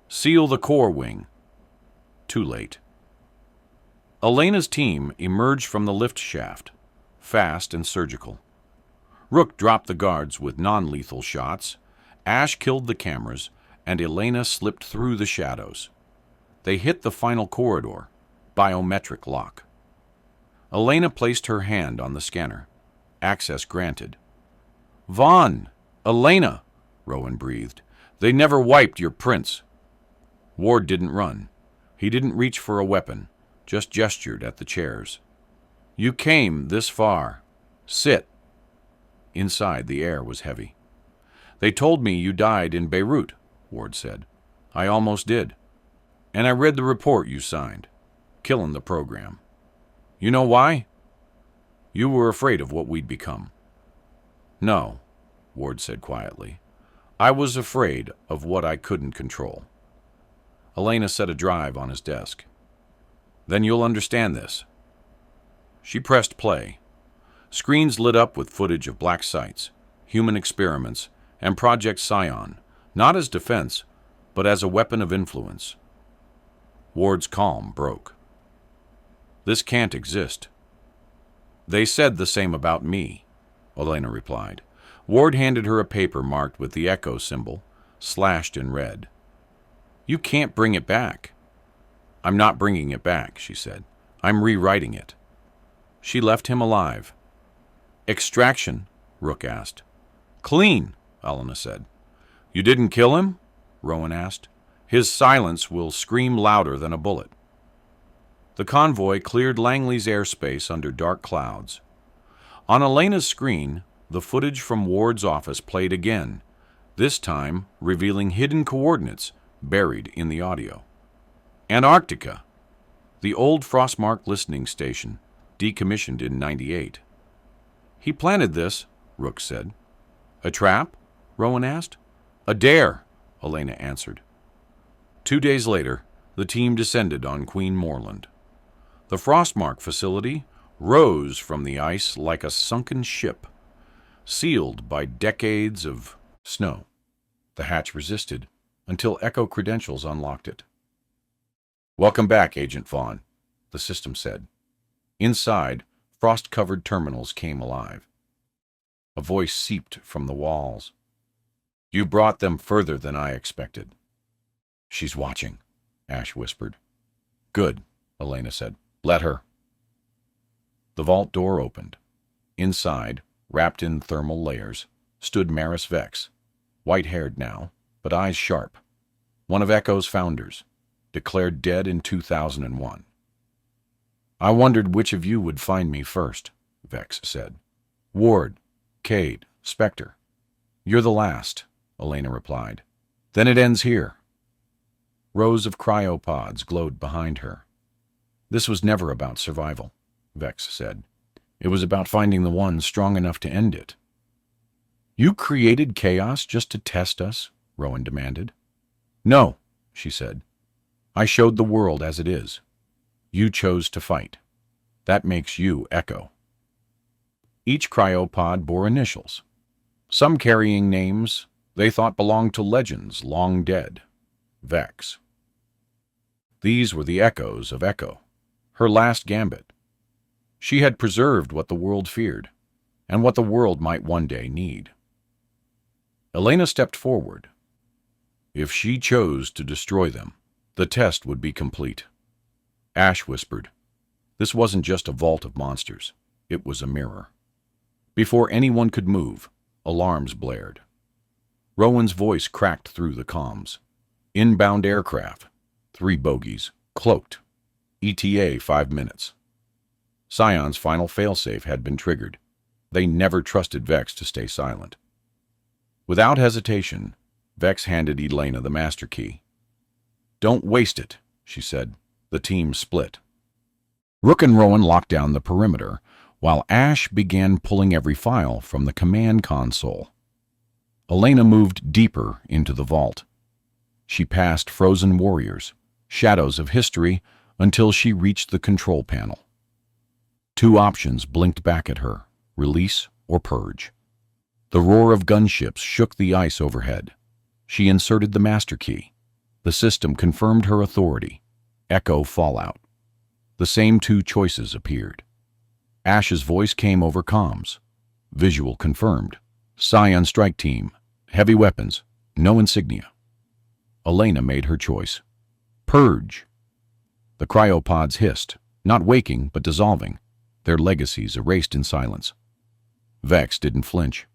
Seal the core wing. Too late. Elena's team emerged from the lift shaft, fast and surgical. Rook dropped the guards with non-lethal shots, Ash killed the cameras, and Elena slipped through the shadows. They hit the final corridor, biometric lock. Elena placed her hand on the scanner. Access granted. Vaughn! Elena! Rowan breathed. They never wiped your prints. Ward didn't run. He didn't reach for a weapon, just gestured at the chairs. You came this far. Sit. Inside, the air was heavy. They told me you died in Beirut, Ward said. I almost did. And I read the report you signed, killing the program. You know why? You were afraid of what we'd become. No, Ward said quietly. I was afraid of what I couldn't control. Elena set a drive on his desk. Then you'll understand this. She pressed play. Screens lit up with footage of black sites, human experiments, and Project Scion, not as defense, but as a weapon of influence. Ward's calm broke. This can't exist. They said the same about me, Elena replied. Ward handed her a paper marked with the echo symbol, slashed in red. You can't bring it back. I'm not bringing it back, she said. I'm rewriting it. She left him alive. Extraction? Rook asked. Clean, Elena said. You didn't kill him? Rowan asked. His silence will scream louder than a bullet. The convoy cleared Langley's airspace under dark clouds. On Elena's screen, the footage from Ward's office played again, this time revealing hidden coordinates buried in the audio. Antarctica, the old Frostmark listening station, decommissioned in '98. He planted this, Rook said. A trap? Rowan asked. A dare, Elena answered. 2 days later, the team descended on Queen Moreland. The Frostmark facility rose from the ice like a sunken ship, sealed by decades of snow. The hatch resisted until Echo credentials unlocked it. Welcome back, Agent Vaughn, the system said. Inside, frost-covered terminals came alive. A voice seeped from the walls. You brought them further than I expected. She's watching, Ash whispered. Good, Elena said. Let her. The vault door opened. Inside, wrapped in thermal layers, stood Maris Vex, white-haired now, but eyes sharp. One of Echo's founders, declared dead in 2001. I wondered which of you would find me first, Vex said. Ward, Cade, Spectre. You're the last, Elena replied. Then it ends here. Rows of cryopods glowed behind her. This was never about survival, Vex said. It was about finding the one strong enough to end it. You created chaos just to test us? Rowan demanded. No, she said. I showed the world as it is. You chose to fight. That makes you Echo. Each cryopod bore initials, some carrying names they thought belonged to legends long dead. Vex. These were the echoes of Echo, her last gambit. She had preserved what the world feared, and what the world might one day need. Elena stepped forward. If she chose to destroy them, the test would be complete. Ash whispered. This wasn't just a vault of monsters. It was a mirror. Before anyone could move, alarms blared. Rowan's voice cracked through the comms. Inbound aircraft. 3 bogies. Cloaked. ETA 5 minutes. Scion's final failsafe had been triggered. They never trusted Vex to stay silent. Without hesitation, Vex handed Elena the master key. Don't waste it, she said. The team split. Rook and Rowan locked down the perimeter, while Ash began pulling every file from the command console. Elena moved deeper into the vault. She passed frozen warriors, shadows of history, until she reached the control panel. 2 options blinked back at her, release or purge. The roar of gunships shook the ice overhead. She inserted the master key. The system confirmed her authority. Echo fallout. The same 2 choices appeared. Ash's voice came over comms. Visual confirmed. Scion strike team. Heavy weapons. No insignia. Elena made her choice. Purge. The cryopods hissed, not waking but dissolving, their legacies erased in silence. Vex didn't flinch.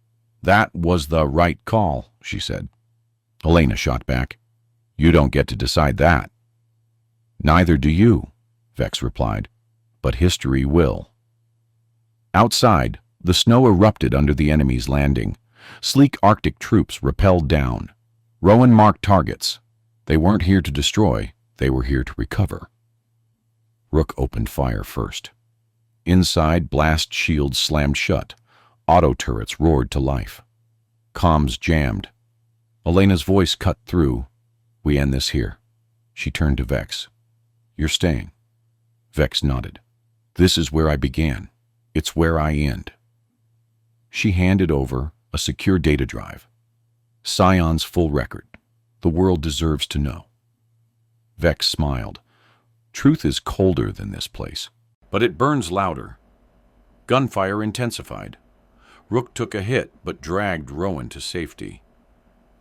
That was the right call, she said. Elena shot back. You don't get to decide that. Neither do you, Vex replied. But history will. Outside, the snow erupted under the enemy's landing. Sleek Arctic troops rappelled down. Rowan marked targets. They weren't here to destroy, they were here to recover. Rook opened fire first. Inside, blast shields slammed shut. Auto turrets roared to life. Comms jammed. Elena's voice cut through. We end this here. She turned to Vex. You're staying. Vex nodded. This is where I began. It's where I end. She handed over a secure data drive. Scion's full record. The world deserves to know. Vex smiled. Truth is colder than this place, but it burns louder. Gunfire intensified. Rook took a hit, but dragged Rowan to safety.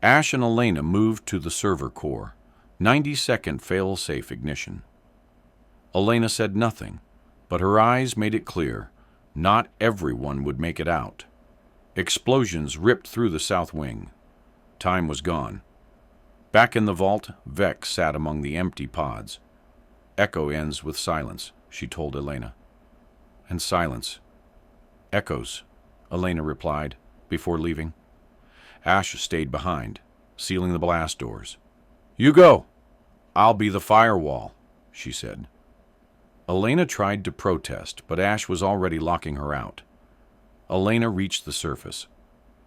Ash and Elena moved to the server core. 90-second fail-safe ignition. Elena said nothing, but her eyes made it clear. Not everyone would make it out. Explosions ripped through the south wing. Time was gone. Back in the vault, Vex sat among the empty pods. Echo ends with silence, she told Elena. And silence. Echoes, Elena replied, before leaving. Ash stayed behind, sealing the blast doors. You go. I'll be the firewall, she said. Elena tried to protest, but Ash was already locking her out. Elena reached the surface.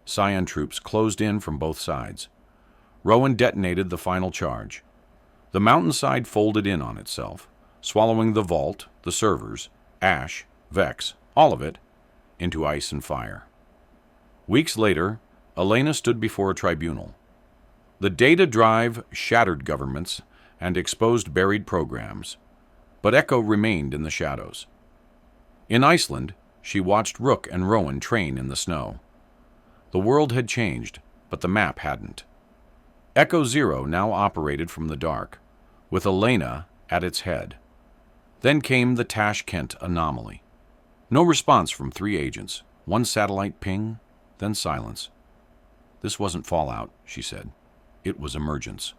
Scion troops closed in from both sides. Rowan detonated the final charge. The mountainside folded in on itself, swallowing the vault, the servers, Ash, Vex, all of it, into ice and fire. Weeks later, Elena stood before a tribunal. The data drive shattered governments and exposed buried programs, but Echo remained in the shadows. In Iceland, she watched Rook and Rowan train in the snow. The world had changed, but the map hadn't. Echo Zero now operated from the dark, with Elena at its head. Then came the Tashkent anomaly. No response from 3 agents, 1 satellite ping, then silence. This wasn't fallout, she said. It was emergence.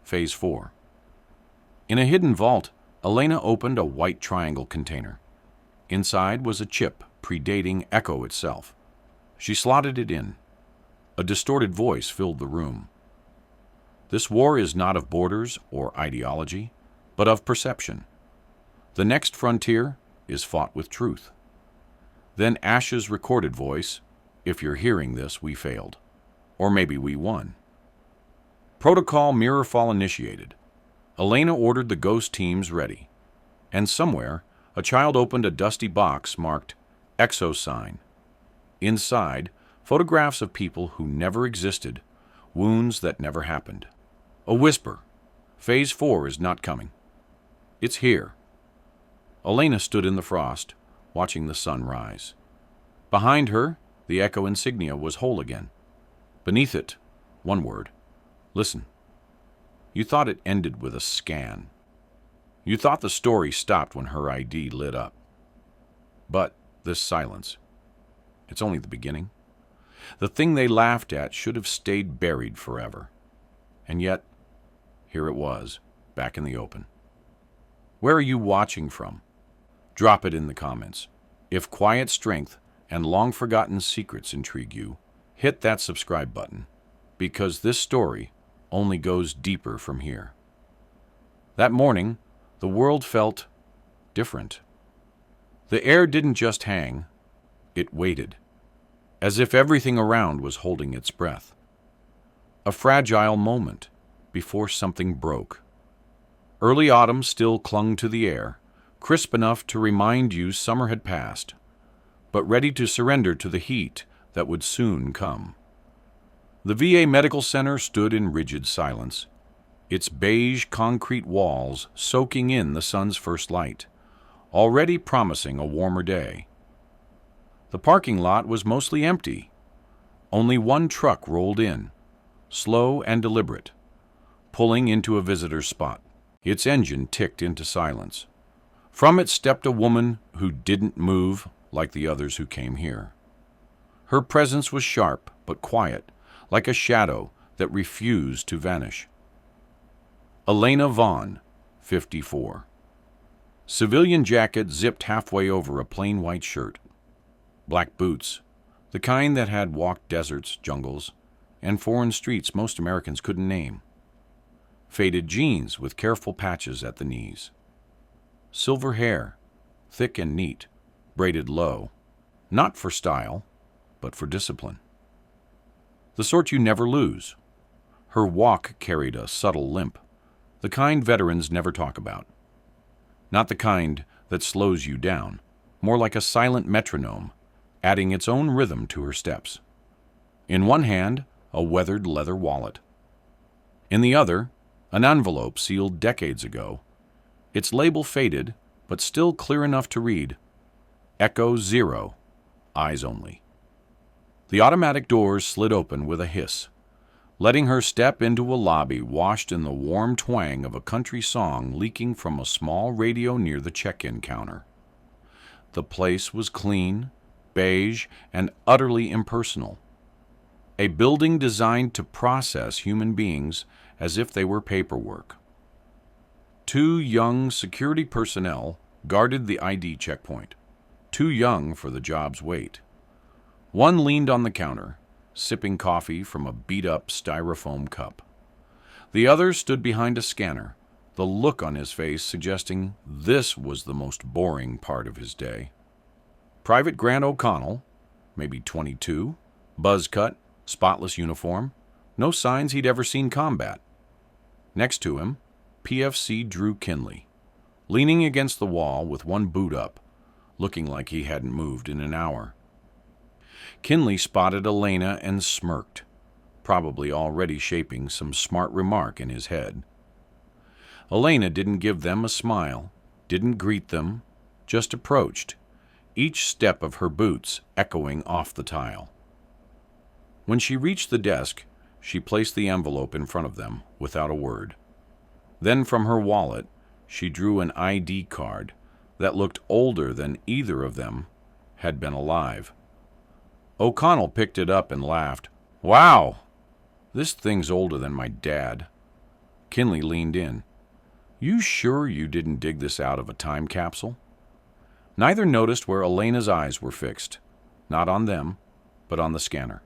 Phase 4. In a hidden vault, Elena opened a white triangle container. Inside was a chip predating Echo itself. She slotted it in. A distorted voice filled the room. This war is not of borders or ideology, but of perception. The next frontier is fought with truth. Then Ash's recorded voice, if you're hearing this, we failed. Or maybe we won. Protocol Mirrorfall initiated. Elena ordered the ghost teams ready. And somewhere, a child opened a dusty box marked Exo Sign. Inside, photographs of people who never existed, wounds that never happened. A whisper. Phase 4 is not coming. It's here. Elena stood in the frost, watching the sun rise. Behind her, the Echo insignia was whole again. Beneath it, one word. Listen. You thought it ended with a scan. You thought the story stopped when her ID lit up. But this silence, it's only the beginning. The thing they laughed at should have stayed buried forever. And yet, here it was, back in the open. Where are you watching from? Drop it in the comments. If quiet strength and long-forgotten secrets intrigue you, hit that subscribe button, because this story only goes deeper from here. That morning, the world felt different. The air didn't just hang, it waited, as if everything around was holding its breath. A fragile moment before something broke. Early autumn still clung to the air, crisp enough to remind you summer had passed, but ready to surrender to the heat that would soon come. The VA Medical Center stood in rigid silence, its beige concrete walls soaking in the sun's first light, already promising a warmer day. The parking lot was mostly empty. Only one truck rolled in, slow and deliberate, pulling into a visitor's spot. Its engine ticked into silence. From it stepped a woman who didn't move like the others who came here. Her presence was sharp but quiet, like a shadow that refused to vanish. Elena Vaughn, 54. Civilian jacket zipped halfway over a plain white shirt. Black boots, the kind that had walked deserts, jungles, and foreign streets most Americans couldn't name. Faded jeans with careful patches at the knees. Silver hair, thick and neat, braided low, not for style, but for discipline. The sort you never lose. Her walk carried a subtle limp, the kind veterans never talk about. Not the kind that slows you down, more like a silent metronome, adding its own rhythm to her steps. In one hand, a weathered leather wallet. In the other, an envelope sealed decades ago, its label faded, but still clear enough to read, Echo 0, eyes only. The automatic doors slid open with a hiss, letting her step into a lobby washed in the warm twang of a country song leaking from a small radio near the check-in counter. The place was clean, beige, and utterly impersonal. A building designed to process human beings as if they were paperwork. 2 young security personnel guarded the ID checkpoint, too young for the job's weight. One leaned on the counter, sipping coffee from a beat-up styrofoam cup. The other stood behind a scanner, the look on his face suggesting this was the most boring part of his day. Private Grant O'Connell, maybe 22, buzz cut, spotless uniform, no signs he'd ever seen combat. Next to him, PFC Drew Kinley, leaning against the wall with one boot up, looking like he hadn't moved in an hour. Kinley spotted Elena and smirked, probably already shaping some smart remark in his head. Elena didn't give them a smile, didn't greet them, just approached, each step of her boots echoing off the tile. When she reached the desk, she placed the envelope in front of them without a word. Then from her wallet, she drew an ID card that looked older than either of them had been alive. O'Connell picked it up and laughed. "Wow! This thing's older than my dad." Kinley leaned in. "You sure you didn't dig this out of a time capsule?" Neither noticed where Elena's eyes were fixed, not on them, but on the scanner.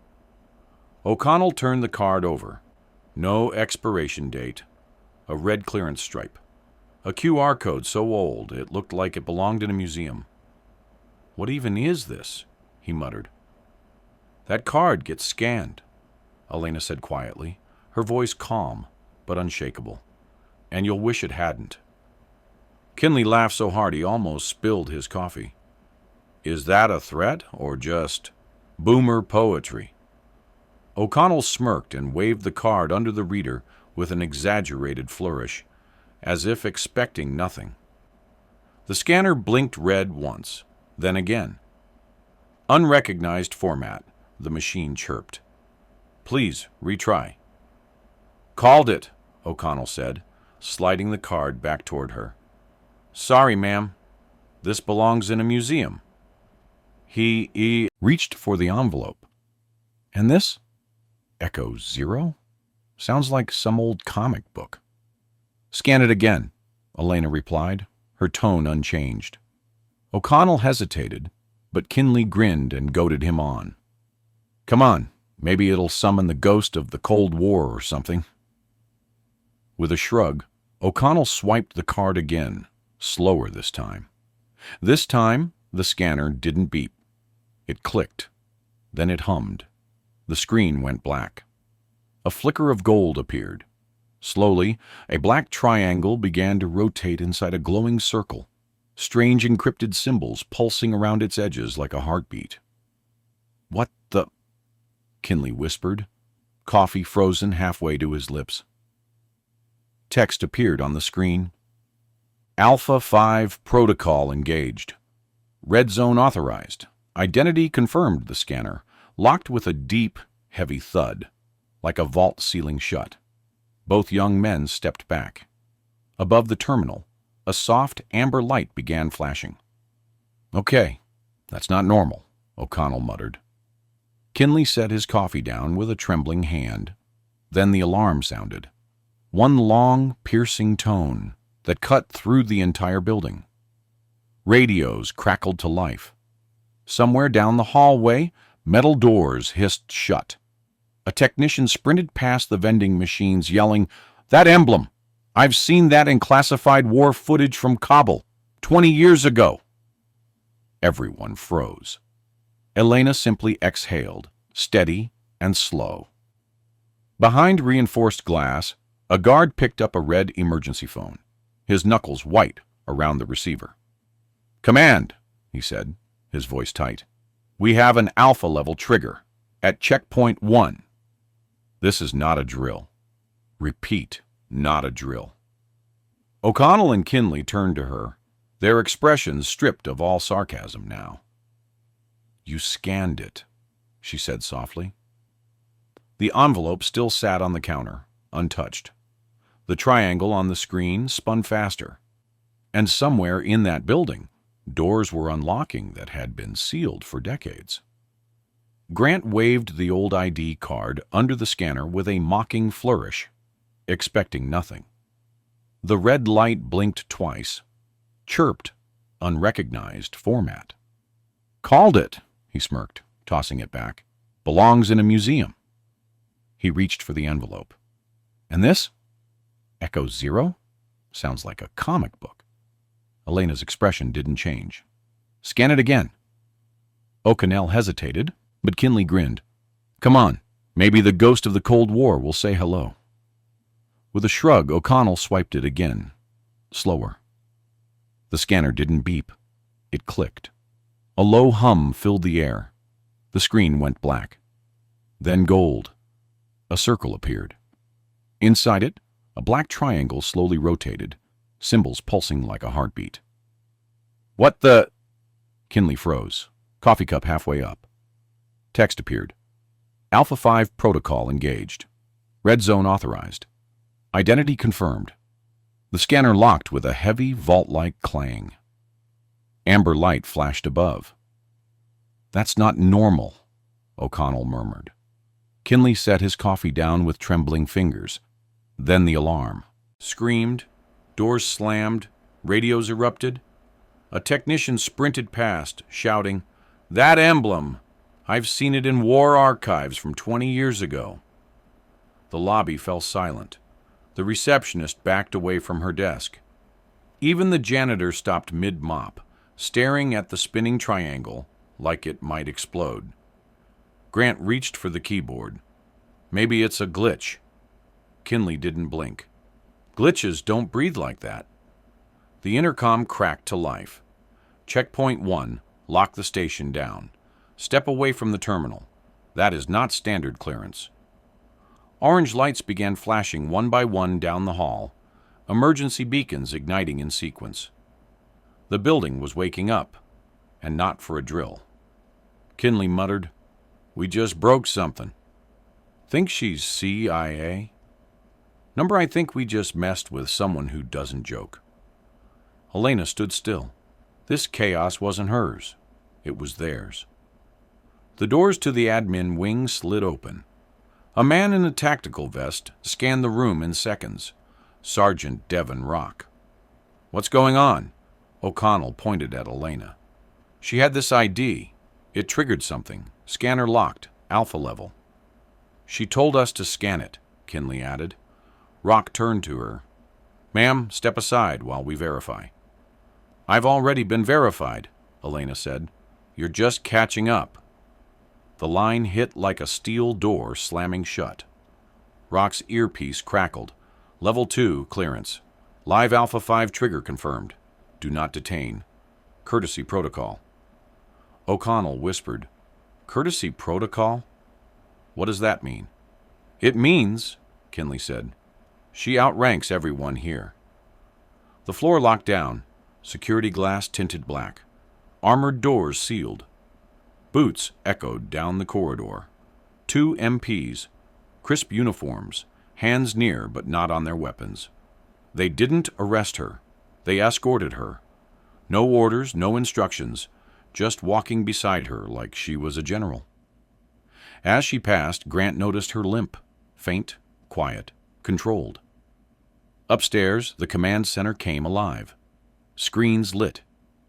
O'Connell turned the card over. No expiration date. A red clearance stripe. A QR code so old it looked like it belonged in a museum. "What even is this?" he muttered. "That card gets scanned," Elena said quietly, her voice calm but unshakable. "And you'll wish it hadn't." Kinley laughed so hard he almost spilled his coffee. "Is that a threat or just boomer poetry?" O'Connell smirked and waved the card under the reader with an exaggerated flourish, as if expecting nothing. The scanner blinked red once, then again. "Unrecognized format," the machine chirped. "Please, retry." "Called it," O'Connell said, sliding the card back toward her. "Sorry, ma'am. This belongs in a museum." He reached for the envelope. "And this? Echo 0? Sounds like some old comic book." "Scan it again," Elena replied, her tone unchanged. O'Connell hesitated, but Kinley grinned and goaded him on. "Come on, maybe it'll summon the ghost of the Cold War or something." With a shrug, O'Connell swiped the card again, slower this time. This time, the scanner didn't beep. It clicked. Then it hummed. The screen went black. A flicker of gold appeared. Slowly, a black triangle began to rotate inside a glowing circle, strange encrypted symbols pulsing around its edges like a heartbeat. "What the?" Kinley whispered, coffee frozen halfway to his lips. Text appeared on the screen. "Alpha 5 protocol engaged. Red zone authorized. Identity confirmed," the scanner, locked with a deep, heavy thud, like a vault ceiling shut. Both young men stepped back. Above the terminal, a soft amber light began flashing. "Okay, that's not normal," O'Connell muttered. Kinley set his coffee down with a trembling hand. Then the alarm sounded. One long, piercing tone that cut through the entire building. Radios crackled to life. Somewhere down the hallway, metal doors hissed shut. A technician sprinted past the vending machines yelling, "That emblem! I've seen that in classified war footage from Kabul 20 years ago." Everyone froze. Elena simply exhaled, steady and slow. Behind reinforced glass, a guard picked up a red emergency phone, his knuckles white around the receiver. "Command," he said, his voice tight. "We have an alpha-level trigger at checkpoint 1. This is not a drill. Repeat, not a drill." O'Connell and Kinley turned to her, their expressions stripped of all sarcasm now. "You scanned it," she said softly. The envelope still sat on the counter, untouched. The triangle on the screen spun faster. And somewhere in that building, doors were unlocking that had been sealed for decades. Grant waved the old ID card under the scanner with a mocking flourish, expecting nothing. The red light blinked twice, chirped, unrecognized format. "Called it," he smirked, tossing it back. "Belongs in a museum." He reached for the envelope. "And this? Echo 0? Sounds like a comic book." Elena's expression didn't change. "Scan it again." O'Connell hesitated, but Kinley grinned. "Come on, maybe the ghost of the Cold War will say hello." With a shrug, O'Connell swiped it again, slower. The scanner didn't beep. It clicked. A low hum filled the air. The screen went black. Then gold. A circle appeared. Inside it, a black triangle slowly rotated, symbols pulsing like a heartbeat. "What the—" Kinley froze, coffee cup halfway up. Text appeared. "Alpha 5 protocol engaged. Red zone authorized. Identity confirmed." The scanner locked with a heavy, vault-like clang. Amber light flashed above. "That's not normal," O'Connell murmured. Kinley set his coffee down with trembling fingers. Then the alarm. Screamed, doors slammed, radios erupted. A technician sprinted past, shouting, "That emblem! I've seen it in war archives from 20 years ago." The lobby fell silent. The receptionist backed away from her desk. Even the janitor stopped mid-mop, staring at the spinning triangle like it might explode. Grant reached for the keyboard. "Maybe it's a glitch." Kinley didn't blink. "Glitches don't breathe like that." The intercom cracked to life. "Checkpoint 1, lock the station down. Step away from the terminal. That is not standard clearance." Orange lights began flashing one by one down the hall, emergency beacons igniting in sequence. The building was waking up, and not for a drill. Kinley muttered, "We just broke something." "Think she's CIA?" "Number, I think we just messed with someone who doesn't joke." Elena stood still. This chaos wasn't hers. It was theirs. The doors to the admin wing slid open. A man in a tactical vest scanned the room in seconds. Sergeant Devon Rock. "What's going on?" O'Connell pointed at Elena. "She had this ID. It triggered something. Scanner locked. Alpha level." "She told us to scan it," Kinley added. Rock turned to her. "Ma'am, step aside while we verify." "I've already been verified," Elena said. "You're just catching up." The line hit like a steel door slamming shut. Rock's earpiece crackled. "Level 2, clearance. Live Alpha 5 trigger confirmed. Do not detain. Courtesy protocol." O'Connell whispered, "Courtesy protocol? What does that mean?" "It means," Kinley said, "she outranks everyone here." The floor locked down, security glass tinted black. Armored doors sealed. Boots echoed down the corridor. 2 MPs, crisp uniforms, hands near but not on their weapons. They didn't arrest her. They escorted her. No orders, no instructions, just walking beside her like she was a general. As she passed, Grant noticed her limp, faint, quiet, controlled. Upstairs, the command center came alive. Screens lit.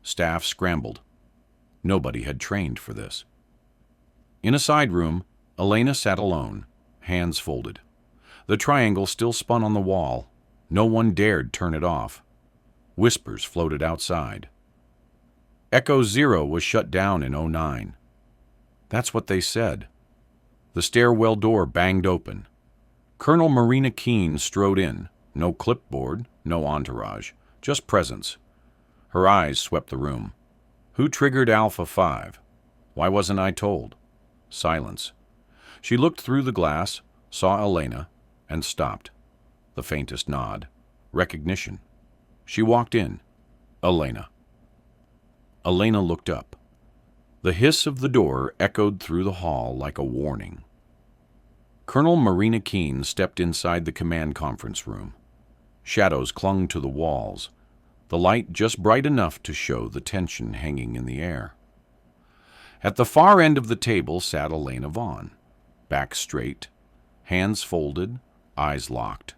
Staff scrambled. Nobody had trained for this. In a side room, Elena sat alone, hands folded. The triangle still spun on the wall. No one dared turn it off. Whispers floated outside. Echo 0 was shut down in '09. That's what they said. The stairwell door banged open. Colonel Marina Keene strode in. No clipboard, no entourage, just presence. Her eyes swept the room. Who triggered Alpha 5? Why wasn't I told? Silence. She looked through the glass, saw Elena, and stopped. The faintest nod. Recognition. She walked in. Elena. Elena looked up. The hiss of the door echoed through the hall like a warning. Colonel Marina Keene stepped inside the command conference room. Shadows clung to the walls, the light just bright enough to show the tension hanging in the air. At the far end of the table sat Elena Vaughn, back straight, hands folded, eyes locked.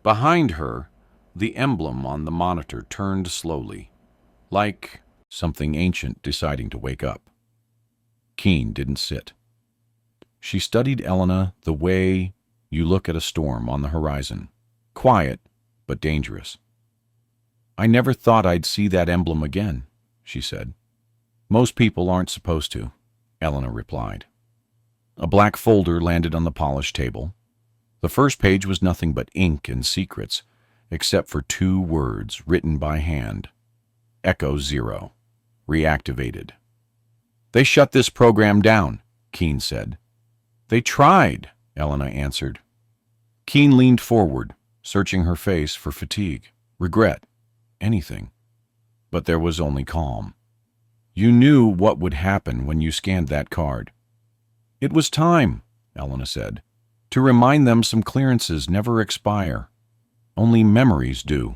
Behind her, the emblem on the monitor turned slowly, like something ancient deciding to wake up. Keene didn't sit. She studied Elena the way you look at a storm on the horizon, quiet but dangerous. I never thought I'd see that emblem again, she said. Most people aren't supposed to, Elena replied. A black folder landed on the polished table. The first page was nothing but ink and secrets, except for 2 words written by hand. Echo 0. Reactivated. They shut this program down, Keene said. They tried, Elena answered. Keene leaned forward, searching her face for fatigue, regret, anything. But there was only calm. You knew what would happen when you scanned that card. It was time, Elena said, to remind them some clearances never expire. Only memories do.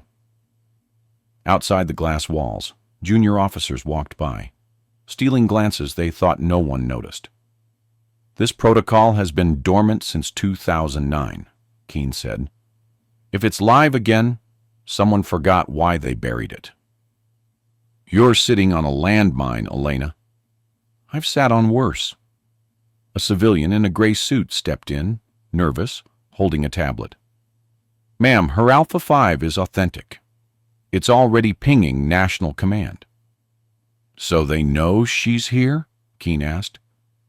Outside the glass walls, junior officers walked by, stealing glances they thought no one noticed. This protocol has been dormant since 2009, Keene said. If it's live again, someone forgot why they buried it. You're sitting on a landmine, Elena. I've sat on worse. A civilian in a gray suit stepped in, nervous, holding a tablet. Ma'am, her Alpha 5 is authentic. It's already pinging National Command. So they know she's here? Keene asked.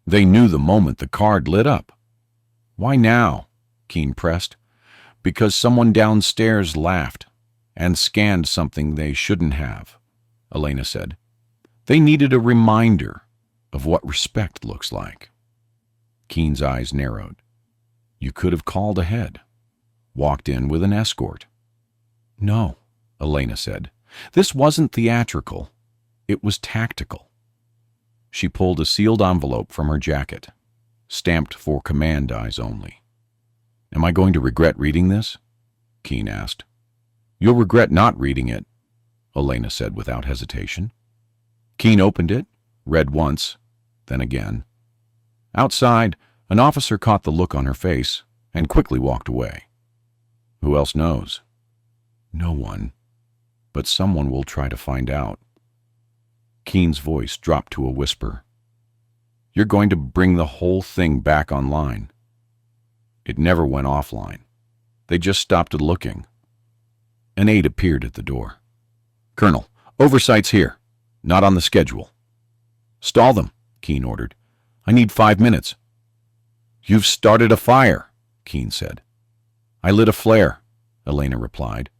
They knew the moment the card lit up. Why now? Keene pressed. Because someone downstairs laughed and scanned something they shouldn't have, Elena said. They needed a reminder of what respect looks like. Keene's eyes narrowed. You could have called ahead, walked in with an escort. No, Elena said. This wasn't theatrical. It was tactical. She pulled a sealed envelope from her jacket, stamped for command eyes only. Am I going to regret reading this? Keene asked. You'll regret not reading it, Elena said without hesitation. Keene opened it, read once, then again. Outside, an officer caught the look on her face and quickly walked away. Who else knows? No one. But someone will try to find out. Keene's voice dropped to a whisper. You're going to bring the whole thing back online. It never went offline. They just stopped looking. An aide appeared at the door. Colonel, oversight's here. Not on the schedule. Stall them, Keene ordered. I need 5 minutes. You've started a fire, Keene said. I lit a flare, Elena replied.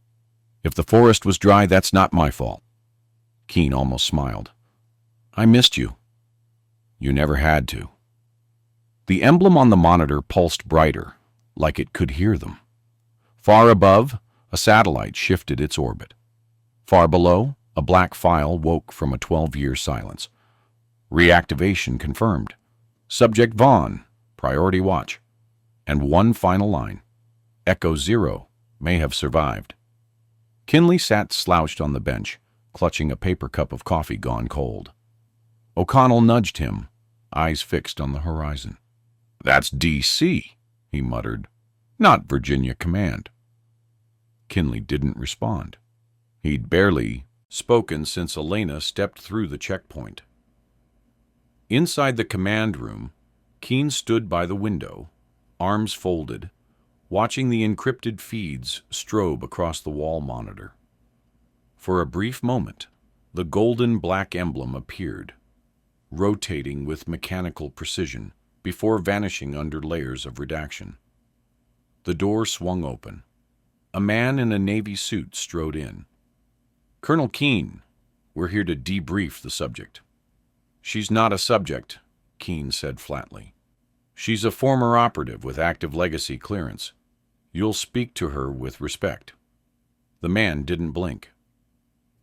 If the forest was dry, that's not my fault. Keene almost smiled. I missed you. You never had to. The emblem on the monitor pulsed brighter, like it could hear them. Far above, a satellite shifted its orbit. Far below, a black file woke from a 12-year silence. Reactivation confirmed. Subject Vaughn, priority watch. And one final line. Echo 0 may have survived. Kinley sat slouched on the bench, clutching a paper cup of coffee gone cold. O'Connell nudged him, eyes fixed on the horizon. That's D.C., he muttered, not Virginia Command. Kinley didn't respond. He'd barely spoken since Elena stepped through the checkpoint. Inside the command room, Keen stood by the window, arms folded, watching the encrypted feeds strobe across the wall monitor. For a brief moment, the golden black emblem appeared, rotating with mechanical precision before vanishing under layers of redaction. The door swung open. A man in a Navy suit strode in. "Colonel Keen, we're here to debrief the subject." "She's not a subject," Keen said flatly. "She's a former operative with active legacy clearance. You'll speak to her with respect." The man didn't blink.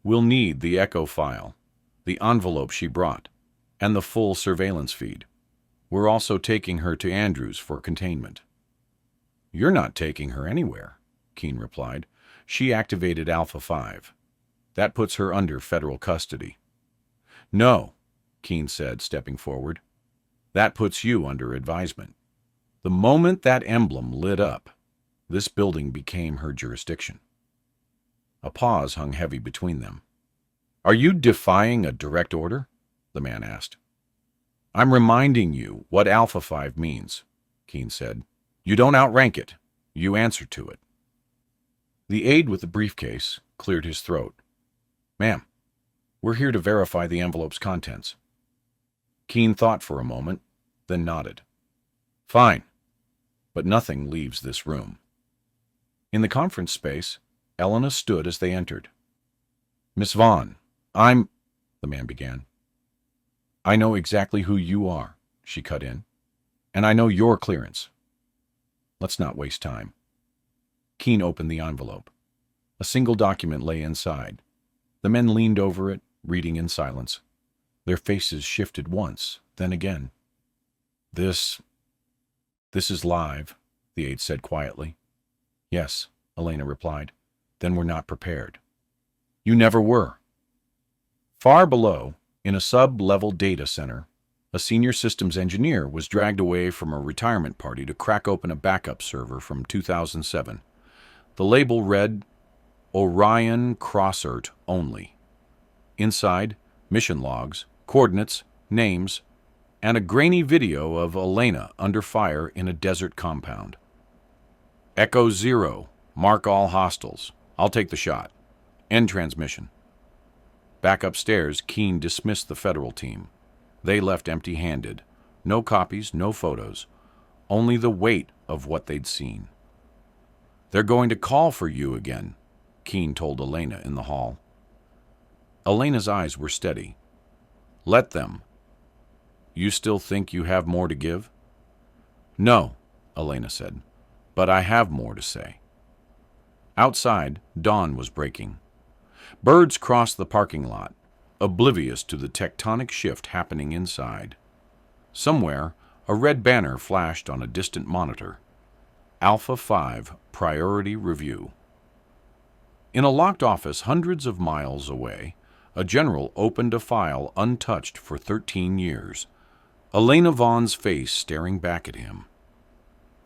"We'll need the echo file, the envelope she brought, and the full surveillance feed. We're also taking her to Andrews for containment." "You're not taking her anywhere," Keen replied. "She activated Alpha 5. That puts her under federal custody." "No," Keen said, stepping forward. "That puts you under advisement. The moment that emblem lit up, this building became her jurisdiction." A pause hung heavy between them. "Are you defying a direct order?" the man asked. "I'm reminding you what Alpha 5 means," Keen said. "You don't outrank it. You answer to it." The aide with the briefcase cleared his throat. "Ma'am, we're here to verify the envelope's contents." Keen thought for a moment, then nodded. "Fine, but nothing leaves this room." In the conference space, Elena stood as they entered. "Miss Vaughn, the man began. "I know exactly who you are," she cut in, "and I know your clearance. Let's not waste time." Keen opened the envelope. A single document lay inside. The men leaned over it, reading in silence. Their faces shifted once, then again. This is live," the aide said quietly. "Yes," Elena replied. "Then we're not prepared." "You never were." Far below, in a sub-level data center, a senior systems engineer was dragged away from a retirement party to crack open a backup server from 2007. The label read, "Orion Crossert Only." Inside, mission logs, coordinates, names, and a grainy video of Elena under fire in a desert compound. "Echo 0, mark all hostiles. I'll take the shot. End transmission." Back upstairs, Keen dismissed the federal team. They left empty-handed. No copies, no photos. Only the weight of what they'd seen. "They're going to call for you again," Keen told Elena in the hall. Elena's eyes were steady. "Let them. You still think you have more to give?" "No," Elena said, "but I have more to say." Outside, dawn was breaking. Birds crossed the parking lot, oblivious to the tectonic shift happening inside. Somewhere, a red banner flashed on a distant monitor. Alpha 5 Priority Review. In a locked office hundreds of miles away, a general opened a file untouched for 13 years, Elena Vaughn's face staring back at him.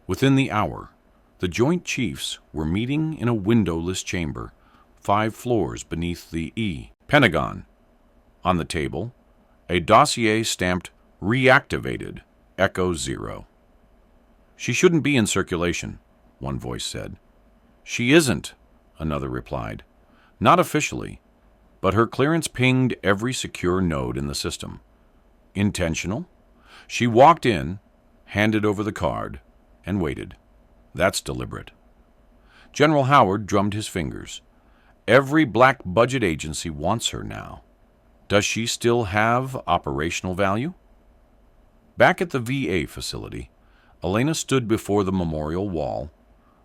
Within the hour, the Joint Chiefs were meeting in a windowless chamber, 5 floors beneath the Pentagon. On the table, a dossier stamped Reactivated, Echo 0. "She shouldn't be in circulation," one voice said. "She isn't," another replied. "Not officially, but her clearance pinged every secure node in the system. Intentional? She walked in, handed over the card, and waited. That's deliberate." General Howard drummed his fingers. "Every black budget agency wants her now. Does she still have operational value?" Back at the VA facility, Elena stood before the memorial wall.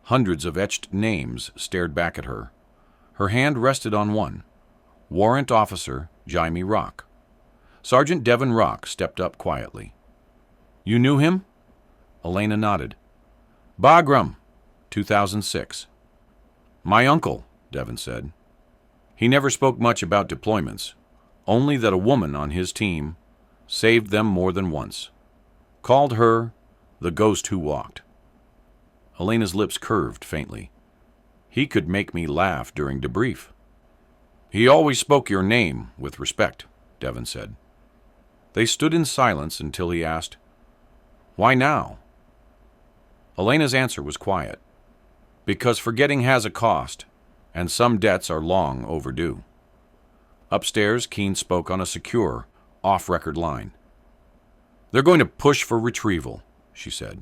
Hundreds of etched names stared back at her. Her hand rested on one, Warrant Officer Jaime Rock. Sergeant Devin Rock stepped up quietly. "You knew him?" Elena nodded. "Bagram, 2006. "My uncle," Devin said. "He never spoke much about deployments, only that a woman on his team saved them more than once. Called her the ghost who walked." Elena's lips curved faintly. "He could make me laugh during debrief." He always spoke your name with respect, Devon said. They stood in silence until he asked, "Why now?" Elena's answer was quiet. "Because forgetting has a cost, and some debts are long overdue." Upstairs, Keene spoke on a secure, off-record line. "They're going to push for retrieval," she said.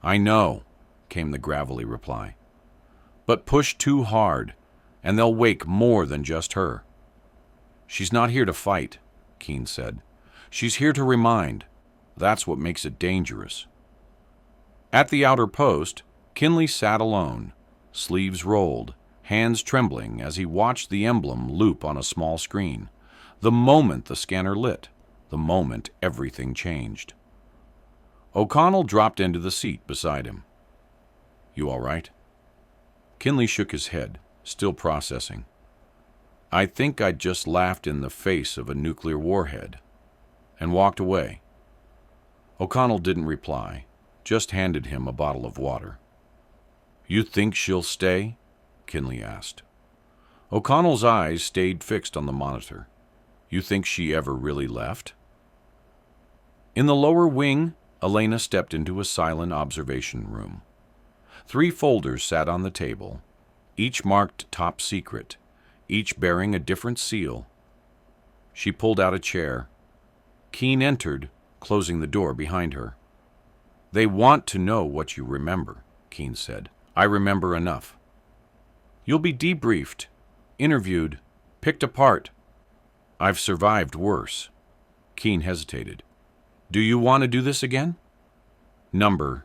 "I know," came the gravelly reply. "But push too hard, and they'll wake more than just her." "She's not here to fight," Keene said. "She's here to remind. That's what makes it dangerous." At the outer post, Kinley sat alone, sleeves rolled, hands trembling as he watched the emblem loop on a small screen. The moment the scanner lit, the moment everything changed. O'Connell dropped into the seat beside him. "You all right?" Kinley shook his head, still processing. "I think I just laughed in the face of a nuclear warhead," and walked away. O'Connell didn't reply, just handed him a bottle of water. "You think she'll stay?" Kinley asked. O'Connell's eyes stayed fixed on the monitor. "You think she ever really left?" In the lower wing, Elena stepped into a silent observation room. 3 folders sat on the table, each marked Top Secret, each bearing a different seal. She pulled out a chair. Keene entered, closing the door behind her. "They want to know what you remember," Keene said. "I remember enough." "You'll be debriefed, interviewed, picked apart." "I've survived worse." Keene hesitated. "Do you want to do this again?" "Number.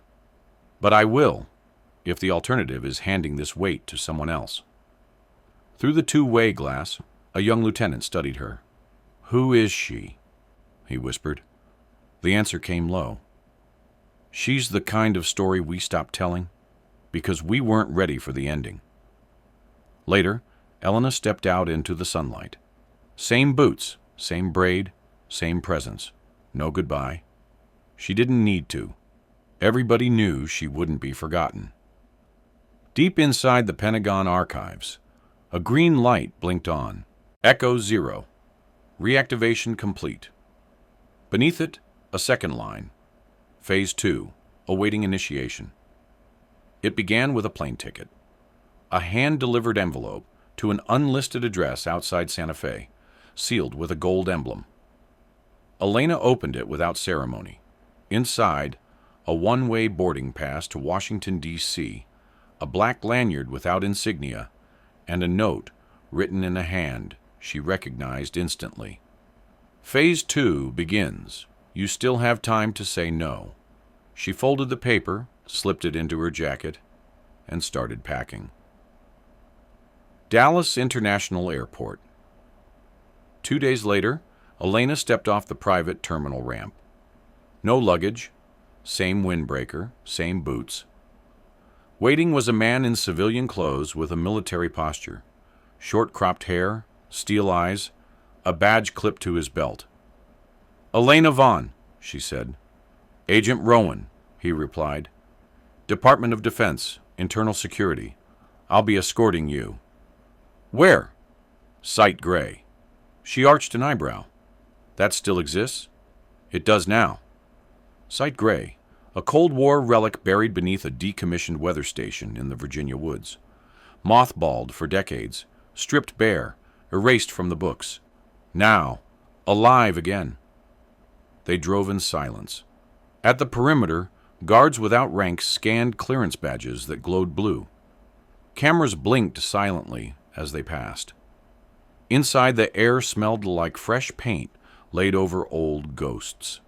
But I will, if the alternative is handing this weight to someone else." Through the two-way glass, a young lieutenant studied her. "Who is she?" he whispered. The answer came low. "She's the kind of story we stopped telling, because we weren't ready for the ending." Later, Elena stepped out into the sunlight. Same boots, same braid, same presence. No goodbye. She didn't need to. Everybody knew she wouldn't be forgotten. Deep inside the Pentagon archives, a green light blinked on. Echo 0. Reactivation complete. Beneath it, a second line. Phase 2. Awaiting initiation. It began with a plane ticket. A hand-delivered envelope to an unlisted address outside Santa Fe, sealed with a gold emblem. Elena opened it without ceremony. Inside, a one-way boarding pass to Washington, D.C., a black lanyard without insignia, and a note written in a hand she recognized instantly. "Phase 2 begins. You still have time to say no." She folded the paper, slipped it into her jacket, and started packing. Dallas International Airport. 2 days later, Elena stepped off the private terminal ramp. No luggage, same windbreaker, same boots. Waiting was a man in civilian clothes with a military posture, short-cropped hair, steel eyes, a badge clipped to his belt. "Elena Vaughn," she said. "Agent Rowan," he replied. "Department of Defense, Internal Security. I'll be escorting you." "Where?" "Site Gray." She arched an eyebrow. "That still exists?" "It does now." Site Gray, a Cold War relic buried beneath a decommissioned weather station in the Virginia woods. Mothballed for decades, stripped bare, erased from the books. Now, alive again. They drove in silence. At the perimeter, guards without ranks scanned clearance badges that glowed blue. Cameras blinked silently as they passed. Inside, the air smelled like fresh paint laid over old ghosts.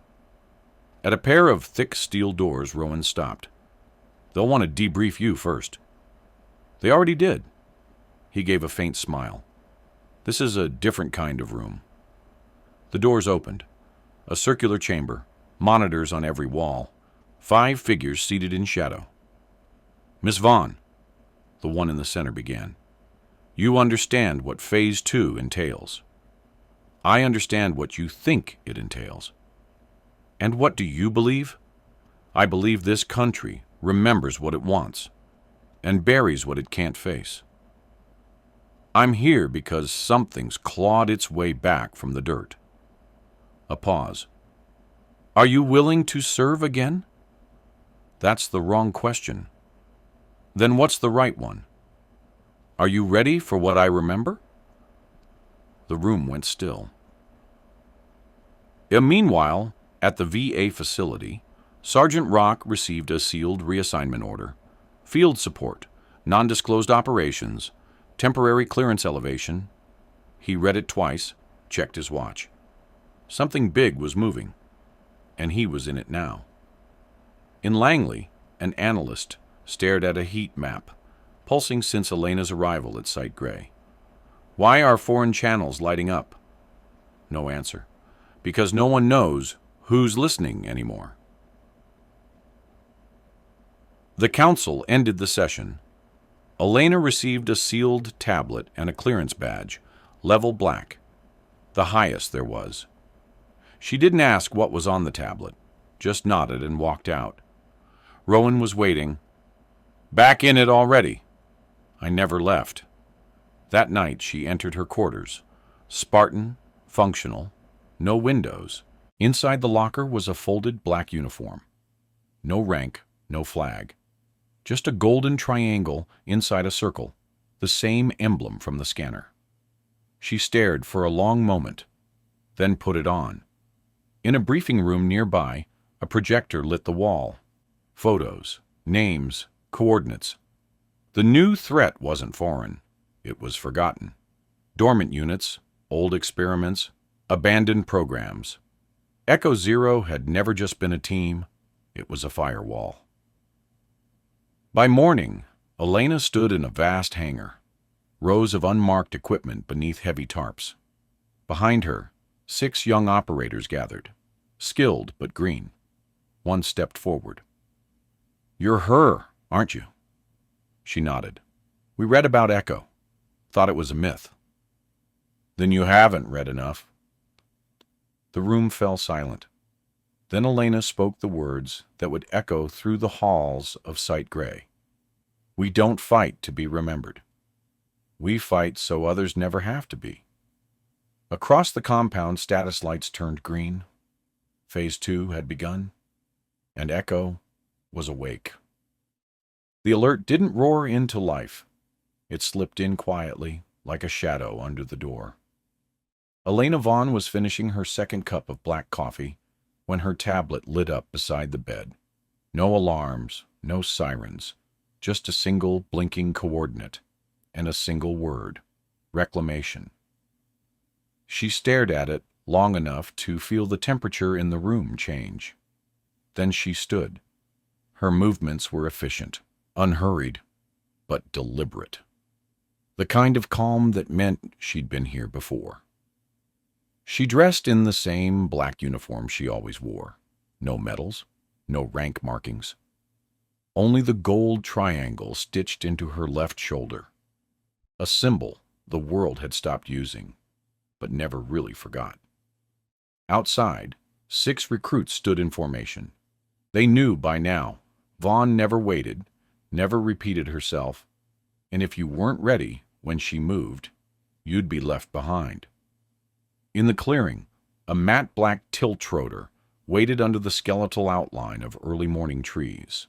At a pair of thick steel doors, Rowan stopped. "They'll want to debrief you first." "They already did." He gave a faint smile. "This is a different kind of room." The doors opened. A circular chamber, monitors on every wall, 5 figures seated in shadow. "Miss Vaughn," the one in the center began, "you understand what Phase 2 entails. I understand what you think it entails. And what do you believe? I believe this country remembers what it wants and buries what it can't face." I'm here because something's clawed its way back from the dirt. A pause. Are you willing to serve again? That's the wrong question. Then what's the right one? Are you ready for what I remember? The room went still. Meanwhile, at the VA facility, Sergeant Rock received a sealed reassignment order. Field support, non-disclosed operations, temporary clearance elevation. He read it twice, checked his watch. Something big was moving, and he was in it now. In Langley, an analyst stared at a heat map, pulsing since Elena's arrival at Site Grey. Why are foreign channels lighting up? No answer. Because no one knows who's listening anymore. The council ended the session. Elena received a sealed tablet and a clearance badge, level black, the highest there was. She didn't ask what was on the tablet, just nodded and walked out. Rowan was waiting. Back in it already. I never left. That night she entered her quarters. Spartan, functional, no windows. Inside the locker was a folded black uniform. No rank, no flag. Just a golden triangle inside a circle, the same emblem from the scanner. She stared for a long moment, then put it on. In a briefing room nearby, a projector lit the wall. Photos, names, coordinates. The new threat wasn't foreign. It was forgotten. Dormant units, old experiments, abandoned programs. Echo Zero had never just been a team, it was a firewall. By morning, Elena stood in a vast hangar, rows of unmarked equipment beneath heavy tarps. Behind her, 6 young operators gathered, skilled but green. One stepped forward. You're her, aren't you? She nodded. We read about Echo. Thought it was a myth. Then you haven't read enough. The room fell silent. Then Elena spoke the words that would echo through the halls of Site Grey. We don't fight to be remembered. We fight so others never have to be. Across the compound, status lights turned green. Phase 2 had begun, and Echo was awake. The alert didn't roar into life. It slipped in quietly, like a shadow under the door. Elena Vaughn was finishing her second cup of black coffee when her tablet lit up beside the bed. No alarms, no sirens, just a single blinking coordinate and a single word: reclamation. She stared at it long enough to feel the temperature in the room change. Then she stood. Her movements were efficient, unhurried, but deliberate. The kind of calm that meant she'd been here before. She dressed in the same black uniform she always wore. No medals, no rank markings. Only the gold triangle stitched into her left shoulder. A symbol the world had stopped using, but never really forgot. Outside, 6 recruits stood in formation. They knew by now Vaughn never waited, never repeated herself, and if you weren't ready when she moved, you'd be left behind. In the clearing, a matte black tilt rotor waited under the skeletal outline of early morning trees.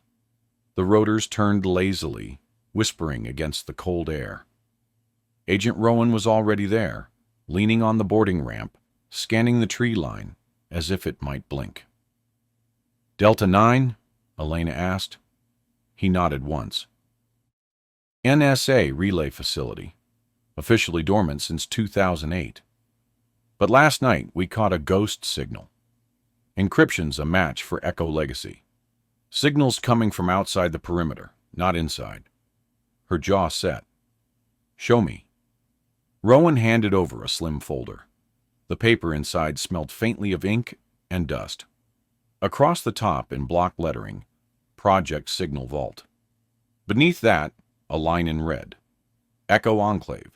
The rotors turned lazily, whispering against the cold air. Agent Rowan was already there, leaning on the boarding ramp, scanning the tree line as if it might blink. Delta 9? Elena asked. He nodded once. NSA relay facility, officially dormant since 2008. But last night we caught a ghost signal. Encryption's a match for Echo Legacy. Signals coming from outside the perimeter, not inside. Her jaw set. Show me. Rowan handed over a slim folder. The paper inside smelled faintly of ink and dust. Across the top in block lettering, Project Signal Vault. Beneath that, a line in red. Echo Enclave.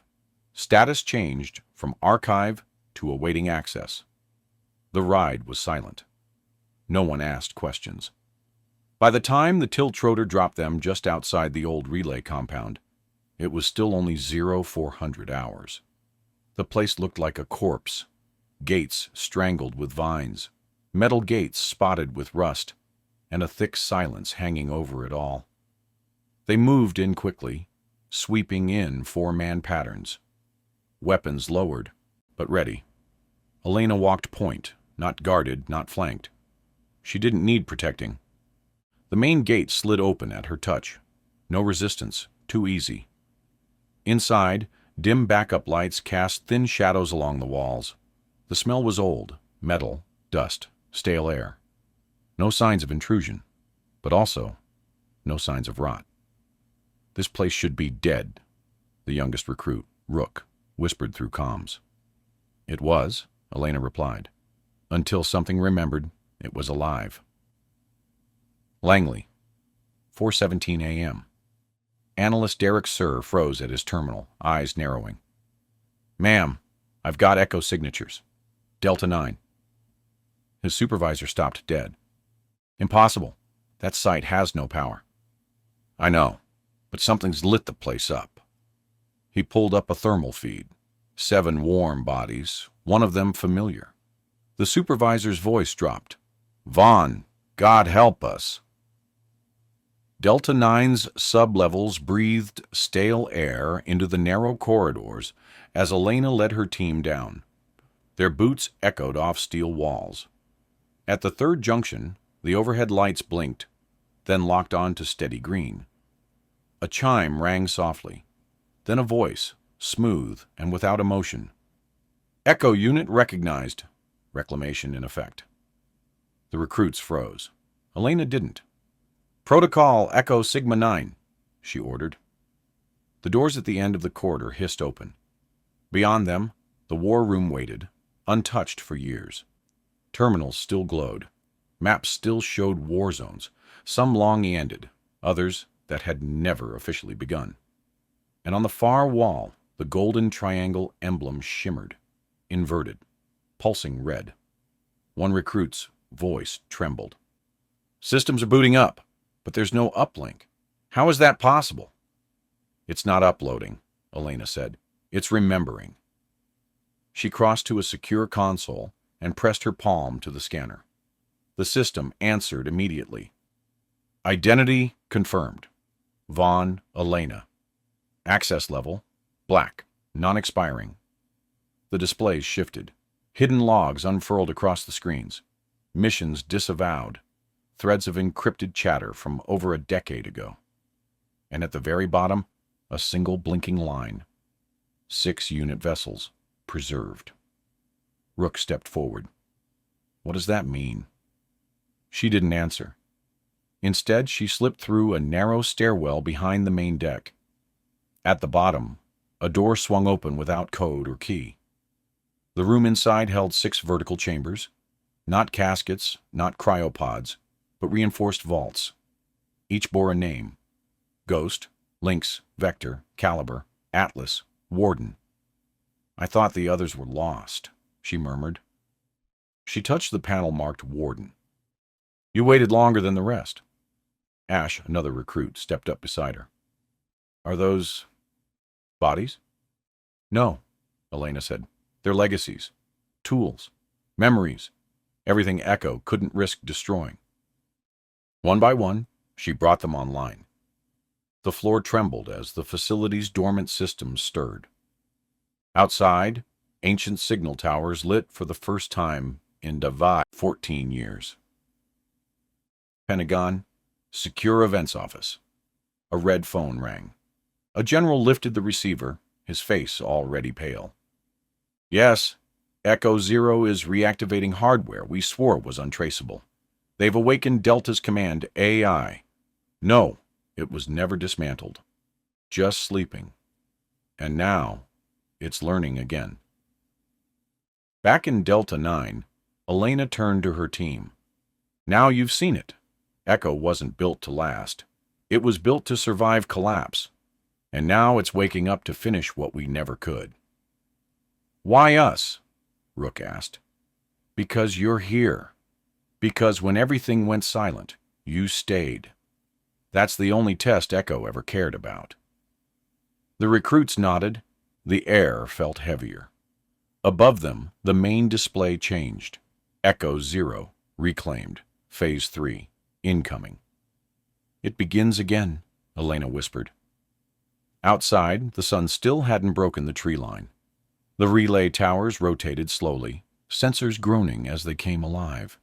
Status changed from archive to awaiting access. The ride was silent. No one asked questions. By the time the tilt rotor dropped them just outside the old relay compound, It was still only 0400 hours. The place looked like a corpse. Gates strangled with vines, metal gates spotted with rust, and a thick silence hanging over it all. They moved in quickly, sweeping in four-man patterns. Weapons lowered, but ready. Elena walked point, not guarded, not flanked. She didn't need protecting. The main gate slid open at her touch. No resistance, too easy. Inside, dim backup lights cast thin shadows along the walls. The smell was old, metal, dust, stale air. No signs of intrusion, but also no signs of rot. This place should be dead, the youngest recruit, Rook, whispered through comms. It was, Elena replied. Until something remembered it was alive. Langley, 4:17 a.m. Analyst Derek Sir froze at his terminal, eyes narrowing. Ma'am, I've got echo signatures. Delta 9. His supervisor stopped dead. Impossible. That site has no power. I know, but something's lit the place up. He pulled up a thermal feed. 7 warm bodies, one of them familiar. The supervisor's voice dropped. Vaughn, God help us. Delta 9's sublevels breathed stale air into the narrow corridors as Elena led her team down. Their boots echoed off steel walls. At the third junction, the overhead lights blinked, then locked on to steady green. A chime rang softly, then a voice, smooth and without emotion. Echo unit recognized. Reclamation in effect. The recruits froze. Elena didn't. Protocol Echo Sigma 9, she ordered. The doors at the end of the corridor hissed open. Beyond them, the war room waited, untouched for years. Terminals still glowed. Maps still showed war zones, some long ended, others that had never officially begun. And on the far wall, the golden triangle emblem shimmered, inverted, pulsing red. One recruit's voice trembled. Systems are booting up, but there's no uplink. How is that possible? It's not uploading, Elena said. It's remembering. She crossed to a secure console and pressed her palm to the scanner. The system answered immediately. Identity confirmed. Vaughn, Elena. Access level, black, non-expiring. The displays shifted. Hidden logs unfurled across the screens. Missions disavowed. Threads of encrypted chatter from over a decade ago. And at the very bottom, a single blinking line. 6 unit vessels, preserved. Rook stepped forward. What does that mean? She didn't answer. Instead, she slipped through a narrow stairwell behind the main deck. At the bottom, a door swung open without code or key. The room inside held 6 vertical chambers, not caskets, not cryopods, but reinforced vaults. Each bore a name. Ghost, Lynx, Vector, Caliber, Atlas, Warden. I thought the others were lost, she murmured. She touched the panel marked Warden. You waited longer than the rest. Ash, another recruit, stepped up beside her. Are those bodies? No, Elena said. They're legacies, tools, memories, everything Echo couldn't risk destroying. One by one, she brought them online. The floor trembled as the facility's dormant systems stirred. Outside, ancient signal towers lit for the first time in 14 years. Pentagon, Secure Events Office. A red phone rang. A general lifted the receiver, his face already pale. Yes, Echo Zero is reactivating hardware we swore was untraceable. They've awakened Delta's command AI. No, it was never dismantled. Just sleeping. And now, it's learning again. Back in Delta 9, Elena turned to her team. Now you've seen it. Echo wasn't built to last. It was built to survive collapse. And now it's waking up to finish what we never could. Why us? Rook asked. Because you're here. Because when everything went silent, you stayed. That's the only test Echo ever cared about. The recruits nodded. The air felt heavier. Above them, the main display changed. Echo 0, reclaimed. Phase 3, incoming. It begins again, Elena whispered. Outside, the sun still hadn't broken the tree line. The relay towers rotated slowly, sensors groaning as they came alive.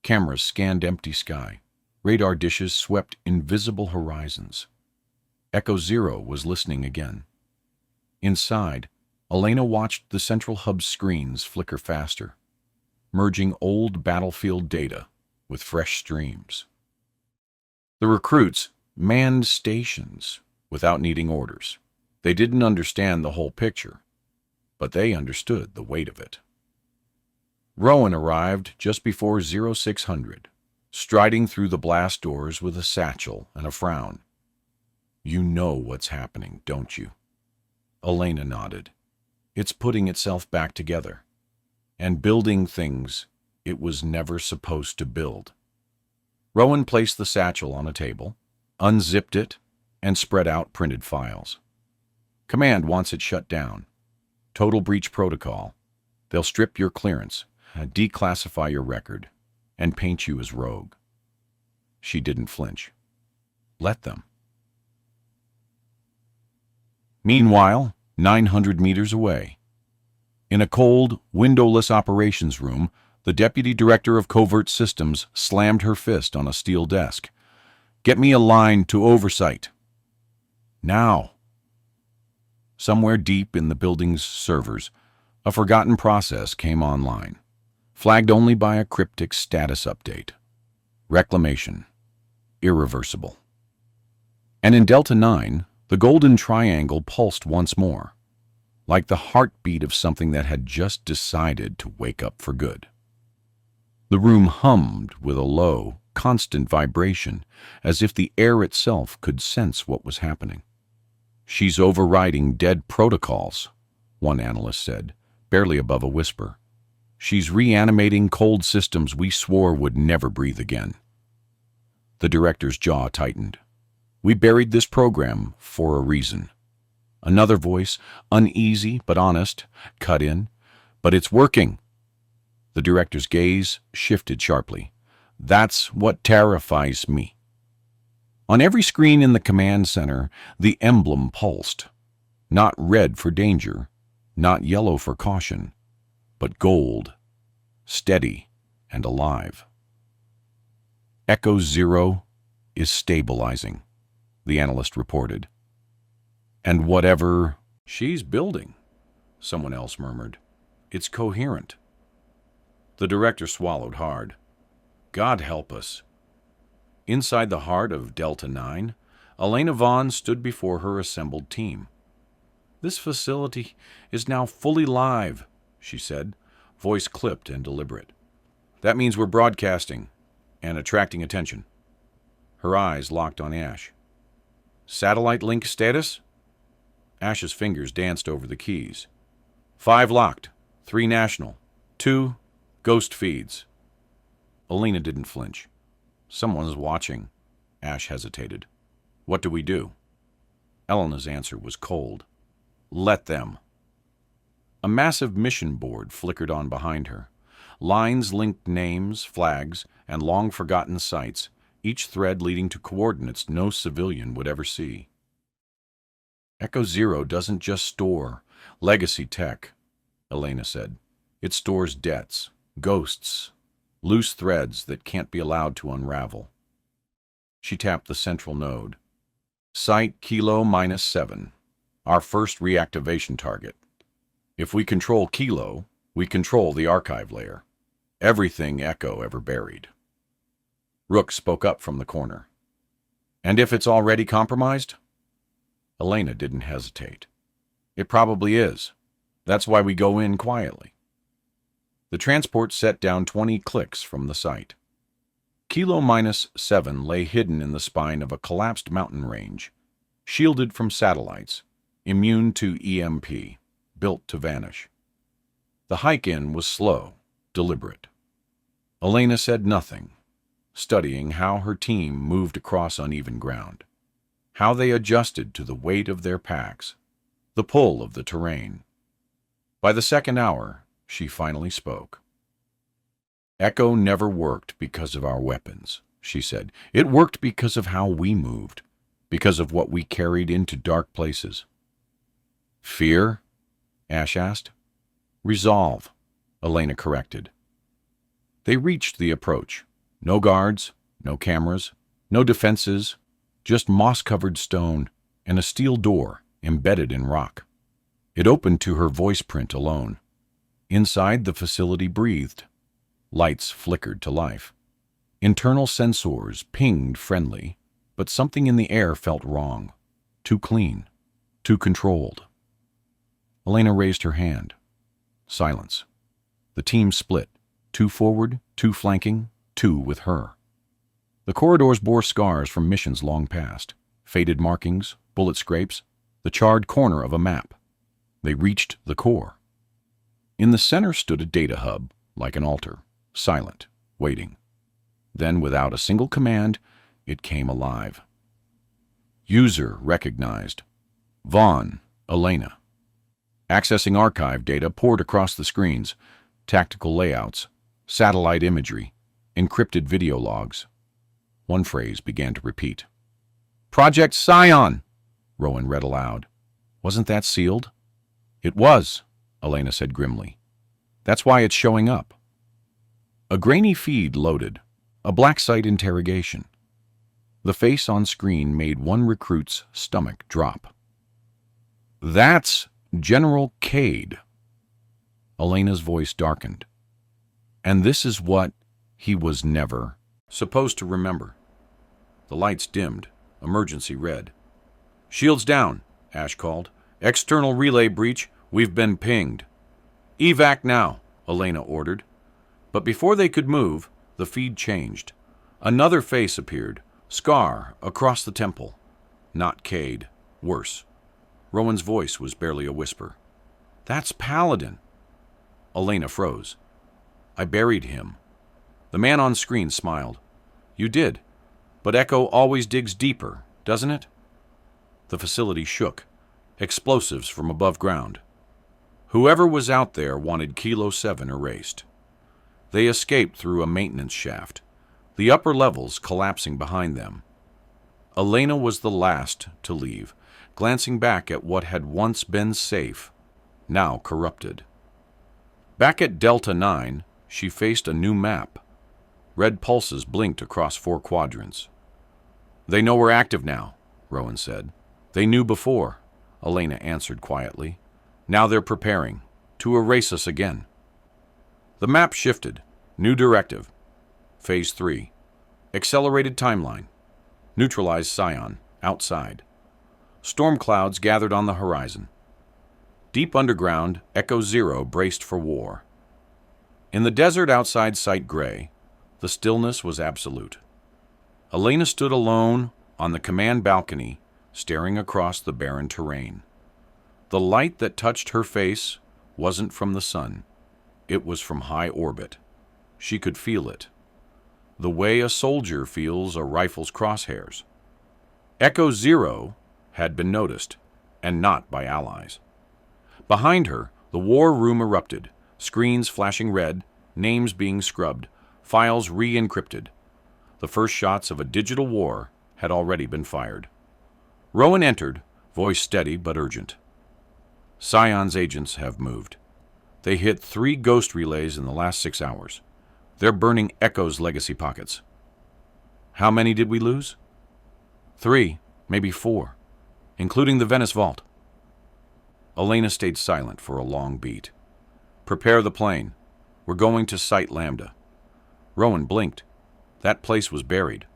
Cameras scanned empty sky. Radar dishes swept invisible horizons. Echo 0 was listening again. Inside, Elena watched the central hub's screens flicker faster, merging old battlefield data with fresh streams. The recruits manned stations without needing orders. They didn't understand the whole picture, but they understood the weight of it. Rowan arrived just before 0600, striding through the blast doors with a satchel and a frown. "You know what's happening, don't you?" Elena nodded. "It's putting itself back together, and building things it was never supposed to build." Rowan placed the satchel on a table, unzipped it, and spread out printed files. "Command wants it shut down. Total breach protocol. They'll strip your clearance, declassify your record, and paint you as rogue." She didn't flinch. Let them. Meanwhile, 900 meters away, in a cold, windowless operations room, the deputy director of covert systems slammed her fist on a steel desk. "Get me a line to oversight. Now." Somewhere deep in the building's servers, a forgotten process came online, flagged only by a cryptic status update. Reclamation. Irreversible. And in Delta 9, the golden triangle pulsed once more, like the heartbeat of something that had just decided to wake up for good. The room hummed with a low, constant vibration, as if the air itself could sense what was happening. "She's overriding dead protocols," one analyst said, barely above a whisper. "She's reanimating cold systems we swore would never breathe again." The director's jaw tightened. "We buried this program for a reason." Another voice, uneasy but honest, cut in. "But it's working." The director's gaze shifted sharply. "That's what terrifies me." On every screen in the command center, the emblem pulsed. Not red for danger, not yellow for caution, but gold, steady and alive. "Echo 0 is stabilizing," the analyst reported. "And whatever she's building," someone else murmured, "it's coherent." The director swallowed hard. God help us. Inside the heart of Delta 9, Elena Vaughn stood before her assembled team. "This facility is now fully live," she said, voice clipped and deliberate. "That means we're broadcasting and attracting attention." Her eyes locked on Ash. "Satellite link status?" Ash's fingers danced over the keys. 5 locked, 3 national, 2 ghost feeds. Elena didn't flinch. "Someone's watching." Ash hesitated. "What do we do?" Elena's answer was cold. "Let them." A massive mission board flickered on behind her. Lines linked names, flags, and long-forgotten sites, each thread leading to coordinates no civilian would ever see. "Echo 0 doesn't just store legacy tech," Elena said. "It stores debts, ghosts, loose threads that can't be allowed to unravel." She tapped the central node. "Site Kilo -7, our first reactivation target. If we control Kilo, we control the archive layer. Everything Echo ever buried." Rook spoke up from the corner. "And if it's already compromised?" Elena didn't hesitate. "It probably is. That's why we go in quietly." The transport set down 20 clicks from the site. Kilo -7 lay hidden in the spine of a collapsed mountain range, shielded from satellites, immune to EMP, built to vanish. The hike-in was slow, deliberate. Elena said nothing, studying how her team moved across uneven ground. how they adjusted to the weight of their packs, the pull of the terrain. By the second hour, she finally spoke. "Echo never worked because of our weapons," she said. "It worked because of how we moved, because of what we carried into dark places." "Fear?" Ash asked. "Resolve," Elena corrected. They reached the approach. No guards, no cameras, no defenses, just moss-covered stone and a steel door embedded in rock. It opened to her voice print alone. Inside, the facility breathed. Lights flickered to life. Internal sensors pinged friendly, but something in the air felt wrong. Too clean, too controlled. Elena raised her hand. Silence. The team split. 2 forward, 2 flanking, 2 with her. The corridors bore scars from missions long past. Faded markings, bullet scrapes, the charred corner of a map. They reached the core. In the center stood a data hub, like an altar, silent, waiting. Then, without a single command, it came alive. User recognized. Vaughn, Elena. Accessing archive data poured across the screens, tactical layouts, satellite imagery, encrypted video logs. One phrase began to repeat. "Project Scion," Rowan read aloud. "Wasn't that sealed?" "It was," Elena said grimly. "That's why it's showing up." A grainy feed loaded, a black site interrogation. The face on screen made one recruit's stomach drop. "That's General Cade." Elena's voice darkened. "And this is what he was never supposed to remember." The lights dimmed, emergency red. "Shields down," Ash called. "External relay breach, we've been pinged." "Evac now," Elena ordered. But before they could move, the feed changed. Another face appeared, scar across the temple. Not Cade, worse. Rowan's voice was barely a whisper. "That's Paladin." Elena froze. "I buried him." The man on screen smiled. "You did, but Echo always digs deeper, doesn't it?" The facility shook. Explosives from above ground. Whoever was out there wanted Kilo 7 erased. They escaped through a maintenance shaft, the upper levels collapsing behind them. Elena was the last to leave, glancing back at what had once been safe, now corrupted. Back at Delta 9, she faced a new map. Red pulses blinked across 4 quadrants. "They know we're active now," Rowan said. "They knew before," Elena answered quietly. "Now they're preparing to erase us again." The map shifted. New directive. Phase 3. Accelerated timeline. Neutralize Scion, outside. Storm clouds gathered on the horizon. Deep underground, Echo Zero braced for war. In the desert outside Site Gray, the stillness was absolute. Elena stood alone on the command balcony, staring across the barren terrain. The light that touched her face wasn't from the sun. It was from high orbit. She could feel it. The way a soldier feels a rifle's crosshairs. Echo Zero had been noticed, and not by allies. Behind her, the war room erupted, screens flashing red, names being scrubbed, files re-encrypted. The first shots of a digital war had already been fired. Rowan entered, voice steady but urgent. "Scion's agents have moved. They hit 3 ghost relays in the last 6 hours. They're burning Echo's legacy pockets." "How many did we lose?" 3, maybe 4, including the Venice Vault. Elena stayed silent for a long beat. "Prepare the plane. We're going to Site Lambda." Rowan blinked. That place was buried.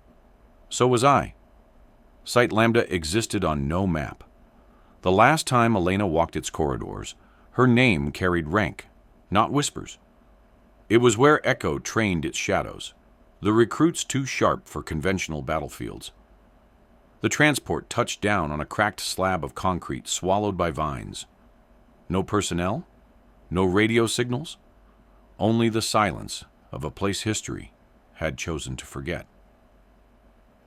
So was I. Site Lambda existed on no map. The last time Elena walked its corridors, her name carried rank, not whispers. It was where Echo trained its shadows, the recruits too sharp for conventional battlefields. The transport touched down on a cracked slab of concrete swallowed by vines. No personnel, no radio signals, only the silence of a place history had chosen to forget.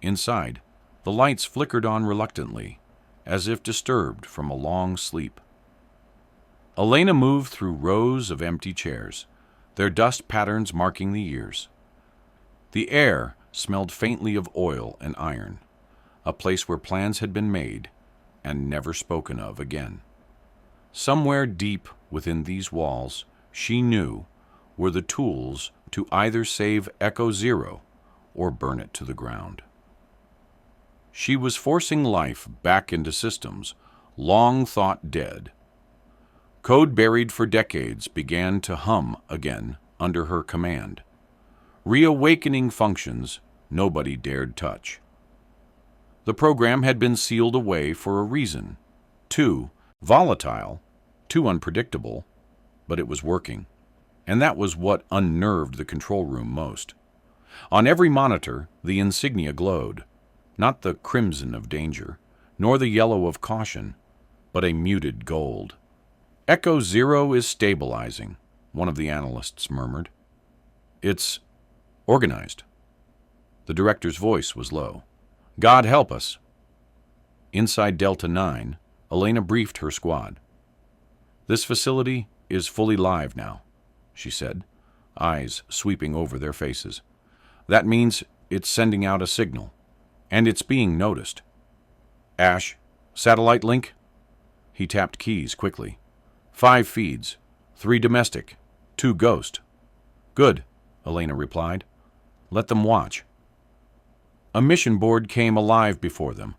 Inside, The lights flickered on reluctantly, as if disturbed from a long sleep. Elena moved through rows of empty chairs, their dust patterns marking the years. The air smelled faintly of oil and iron, a place where plans had been made and never spoken of again. Somewhere deep within these walls, she knew, were the tools to either save Echo Zero or burn it to the ground. She was forcing life back into systems long thought dead. Code buried for decades began to hum again under her command, reawakening functions nobody dared touch. The program had been sealed away for a reason. Too volatile, too unpredictable, but it was working. And that was what unnerved the control room most. On every monitor, the insignia glowed, not the crimson of danger, nor the yellow of caution, but a muted gold. Echo Zero is stabilizing, one of the analysts murmured. It's organized. The director's voice was low. God help us. Inside Delta 9, Elena briefed her squad. This facility is fully live now, she said, eyes sweeping over their faces. That means it's sending out a signal, and it's being noticed. Ash, satellite link? He tapped keys quickly. 5 feeds, 3 domestic, 2 ghost. Good, Elena replied. Let them watch. A mission board came alive before them,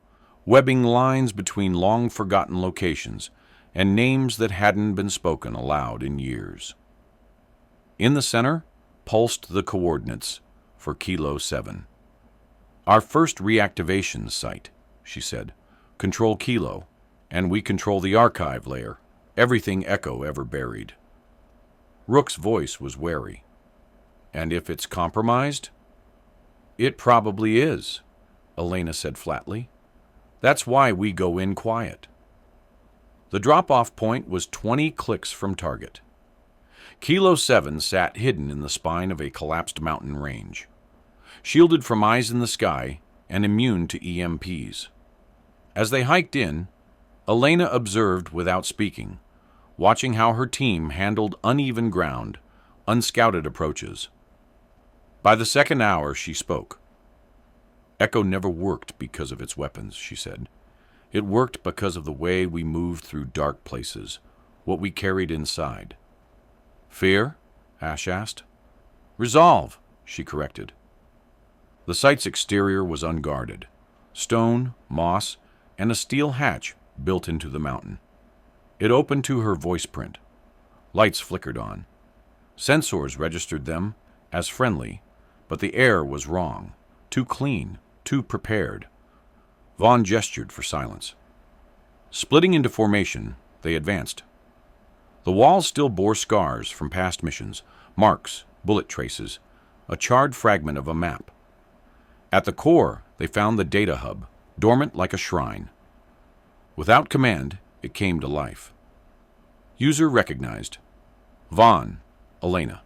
webbing lines between long-forgotten locations and names that hadn't been spoken aloud in years. In the center pulsed the coordinates for Kilo 7. Our first reactivation site, she said. Control Kilo, and we control the archive layer, everything Echo ever buried. Rook's voice was wary. And if it's compromised? It probably is, Elena said flatly. That's why we go in quiet. The drop-off point was 20 clicks from target. Kilo 7 sat hidden in the spine of a collapsed mountain range, shielded from eyes in the sky and immune to EMPs. As they hiked in, Elena observed without speaking, watching how her team handled uneven ground, unscouted approaches. By the second hour, she spoke. Echo never worked because of its weapons, she said. It worked because of the way we moved through dark places, what we carried inside. Fear? Ash asked. Resolve, she corrected. The site's exterior was unguarded. Stone, moss, and a steel hatch built into the mountain. It opened to her voice print. Lights flickered on. Sensors registered them as friendly, but the air was wrong, too clean, too prepared. Vaughn gestured for silence. Splitting into formation, they advanced. The walls still bore scars from past missions, marks, bullet traces, a charred fragment of a map. At the core, they found the data hub, dormant like a shrine. Without command, it came to life. User recognized. Vaughn, Elena.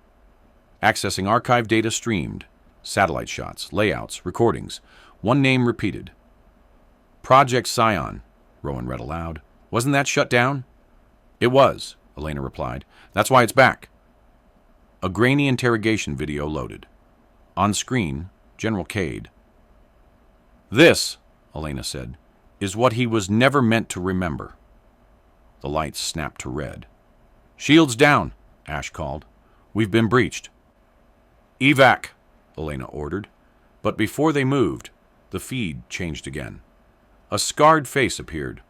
Accessing archive data streamed. Satellite shots, layouts, recordings. One name repeated. Project Scion, Rowan read aloud. Wasn't that shut down? It was, Elena replied. That's why it's back. A grainy interrogation video loaded. On screen, General Cade. This, Elena said, is what he was never meant to remember. The lights snapped to red. Shields down, Ash called. We've been breached. Evac, Elena ordered. But before they moved, the feed changed again. A scarred face appeared.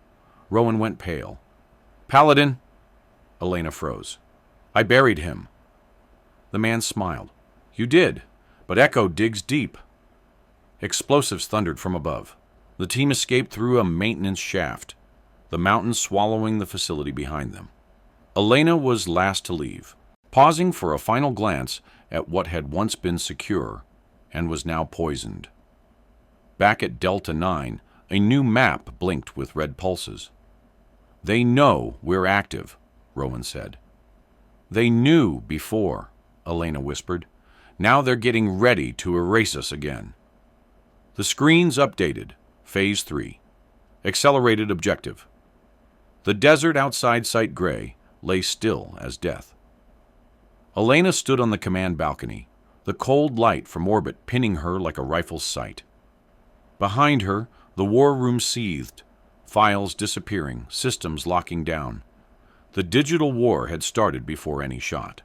Rowan went pale. Paladin. Elena froze. I buried him. The man smiled. You did, but Echo digs deep. Explosives thundered from above. The team escaped through a maintenance shaft, the mountain swallowing the facility behind them. Elena was last to leave, pausing for a final glance at what had once been secure and was now poisoned. Back at Delta 9, a new map blinked with red pulses. They know we're active, Rowan said. They knew before, Elena whispered. Now they're getting ready to erase us again. The screens updated, Phase 3. Accelerated objective. The desert outside Site Gray lay still as death. Elena stood on the command balcony, the cold light from orbit pinning her like a rifle's sight. Behind her, the war room seethed, files disappearing, systems locking down. The digital war had started before any shot.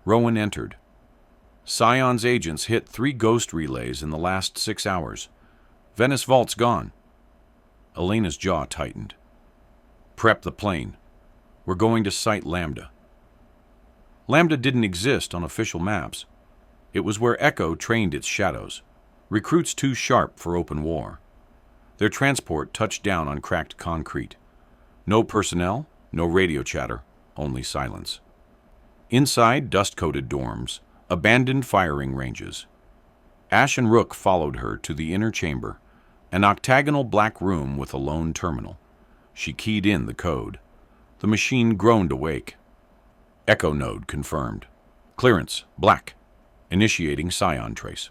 Rowan entered. Scion's agents hit 3 ghost relays in the last 6 hours. Venice Vault's gone. Elena's jaw tightened. Prep the plane. We're going to Site Lambda. Lambda didn't exist on official maps. It was where Echo trained its shadows, recruits too sharp for open war. Their transport touched down on cracked concrete. No personnel, no radio chatter, only silence. Inside dust-coated dorms, abandoned firing ranges. Ash and Rook followed her to the inner chamber, an octagonal black room with a lone terminal. She keyed in the code. The machine groaned awake. Echo node confirmed. Clearance, black. Initiating Scion trace.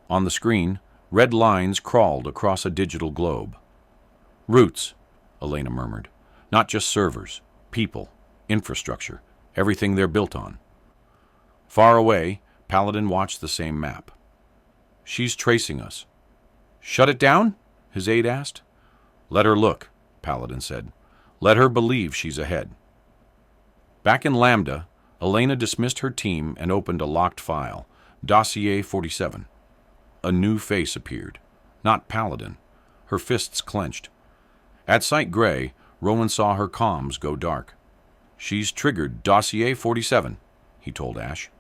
On the screen, red lines crawled across a digital globe. Roots, Elena murmured. Not just servers, people, infrastructure, everything they're built on. Far away, Paladin watched the same map. She's tracing us. Shut it down? His aide asked. Let her look, Paladin said. Let her believe she's ahead. Back in Lambda, Elena dismissed her team and opened a locked file, Dossier 47. A new face appeared. Not Paladin. Her fists clenched. At Site Gray, Rowan saw her comms go dark. She's triggered Dossier 47, he told Ash.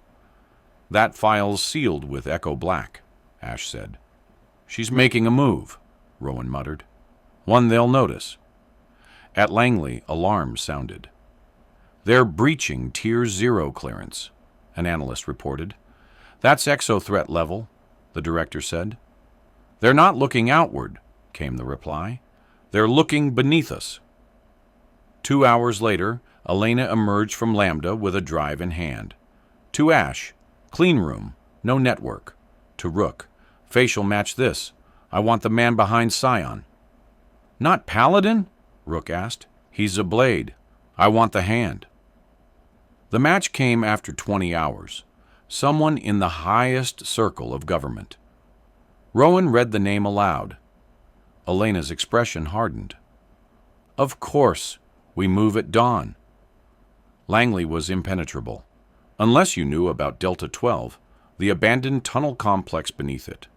That file's sealed with Echo Black, Ash said. She's making a move, Rowan muttered. One they'll notice. At Langley, alarms sounded. They're breaching Tier 0 clearance, an analyst reported. That's exothreat level, the director said. They're not looking outward, came the reply. They're looking beneath us. 2 hours later, Elena emerged from Lambda with a drive in hand. To Ash, clean room, no network. To Rook, facial match this. I want the man behind Scion. Not Paladin? Rook asked. He's a blade. I want the hand. The match came after 20 hours. Someone in the highest circle of government. Rowan read the name aloud. Elena's expression hardened. Of course, we move at dawn. Langley was impenetrable, unless you knew about Delta 12, the abandoned tunnel complex beneath it.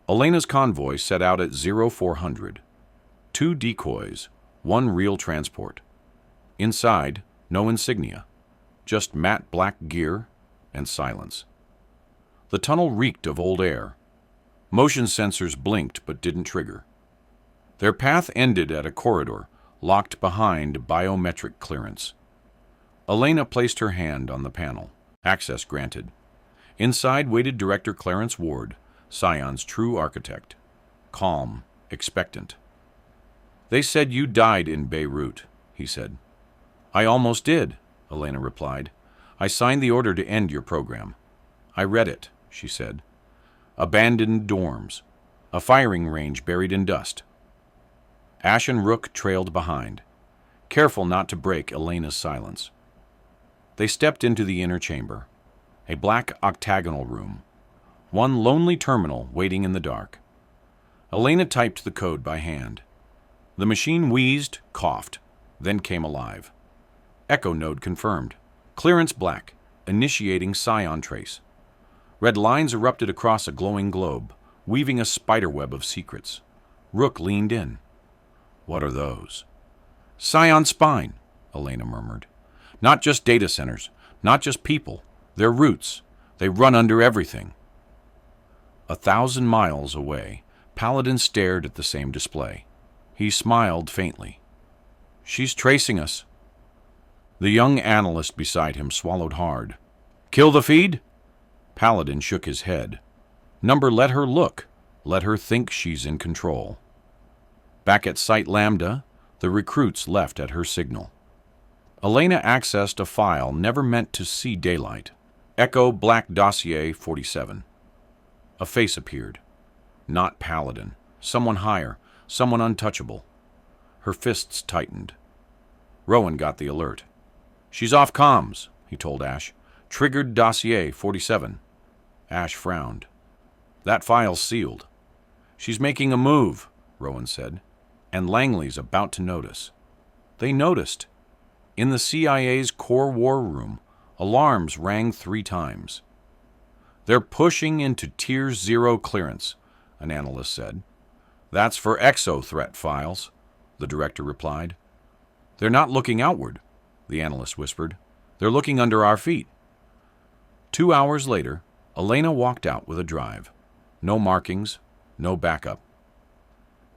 Elena's convoy set out at 0400. 2 decoys, 1 real transport. Inside, no insignia, just matte black gear and silence. The tunnel reeked of old air. Motion sensors blinked but didn't trigger. Their path ended at a corridor, locked behind biometric clearance. Elena placed her hand on the panel. Access granted. Inside waited Director Clarence Ward, Scion's true architect. Calm, expectant. They said you died in Beirut, he said. I almost did, Elena replied. I signed the order to end your program. I read it, she said. Abandoned dorms. A firing range buried in dust. Ash and Rook trailed behind, careful not to break Elena's silence. They stepped into the inner chamber, a black octagonal room, one lonely terminal waiting in the dark. Elena typed the code by hand. The machine wheezed, coughed, then came alive. Echo node confirmed. Clearance black, initiating Scion trace. Red lines erupted across a glowing globe, weaving a spiderweb of secrets. Rook leaned in. What are those? Scion spine, Elena murmured. Not just data centers, not just people. They're roots. They run under everything. 1,000 miles away, Paladin stared at the same display. He smiled faintly. She's tracing us. The young analyst beside him swallowed hard. Kill the feed? Paladin shook his head. Number, let her look. Let her think she's in control. Back at Site Lambda, the recruits left at her signal. Elena accessed a file never meant to see daylight. Echo Black Dossier 47. A face appeared. Not Paladin. Someone higher, someone untouchable. Her fists tightened. Rowan got the alert. "She's off comms," he told Ash. "Triggered dossier 47. Ash frowned. "That file's sealed." "She's making a move," Rowan said, "and Langley's about to notice." They noticed. In the CIA's core war room, alarms rang 3 times. "They're pushing into Tier 0 clearance," an analyst said. "That's for exo-threat files," the director replied. "They're not looking outward," the analyst whispered. "They're looking under our feet." 2 hours later, Elena walked out with a drive. No markings, no backup.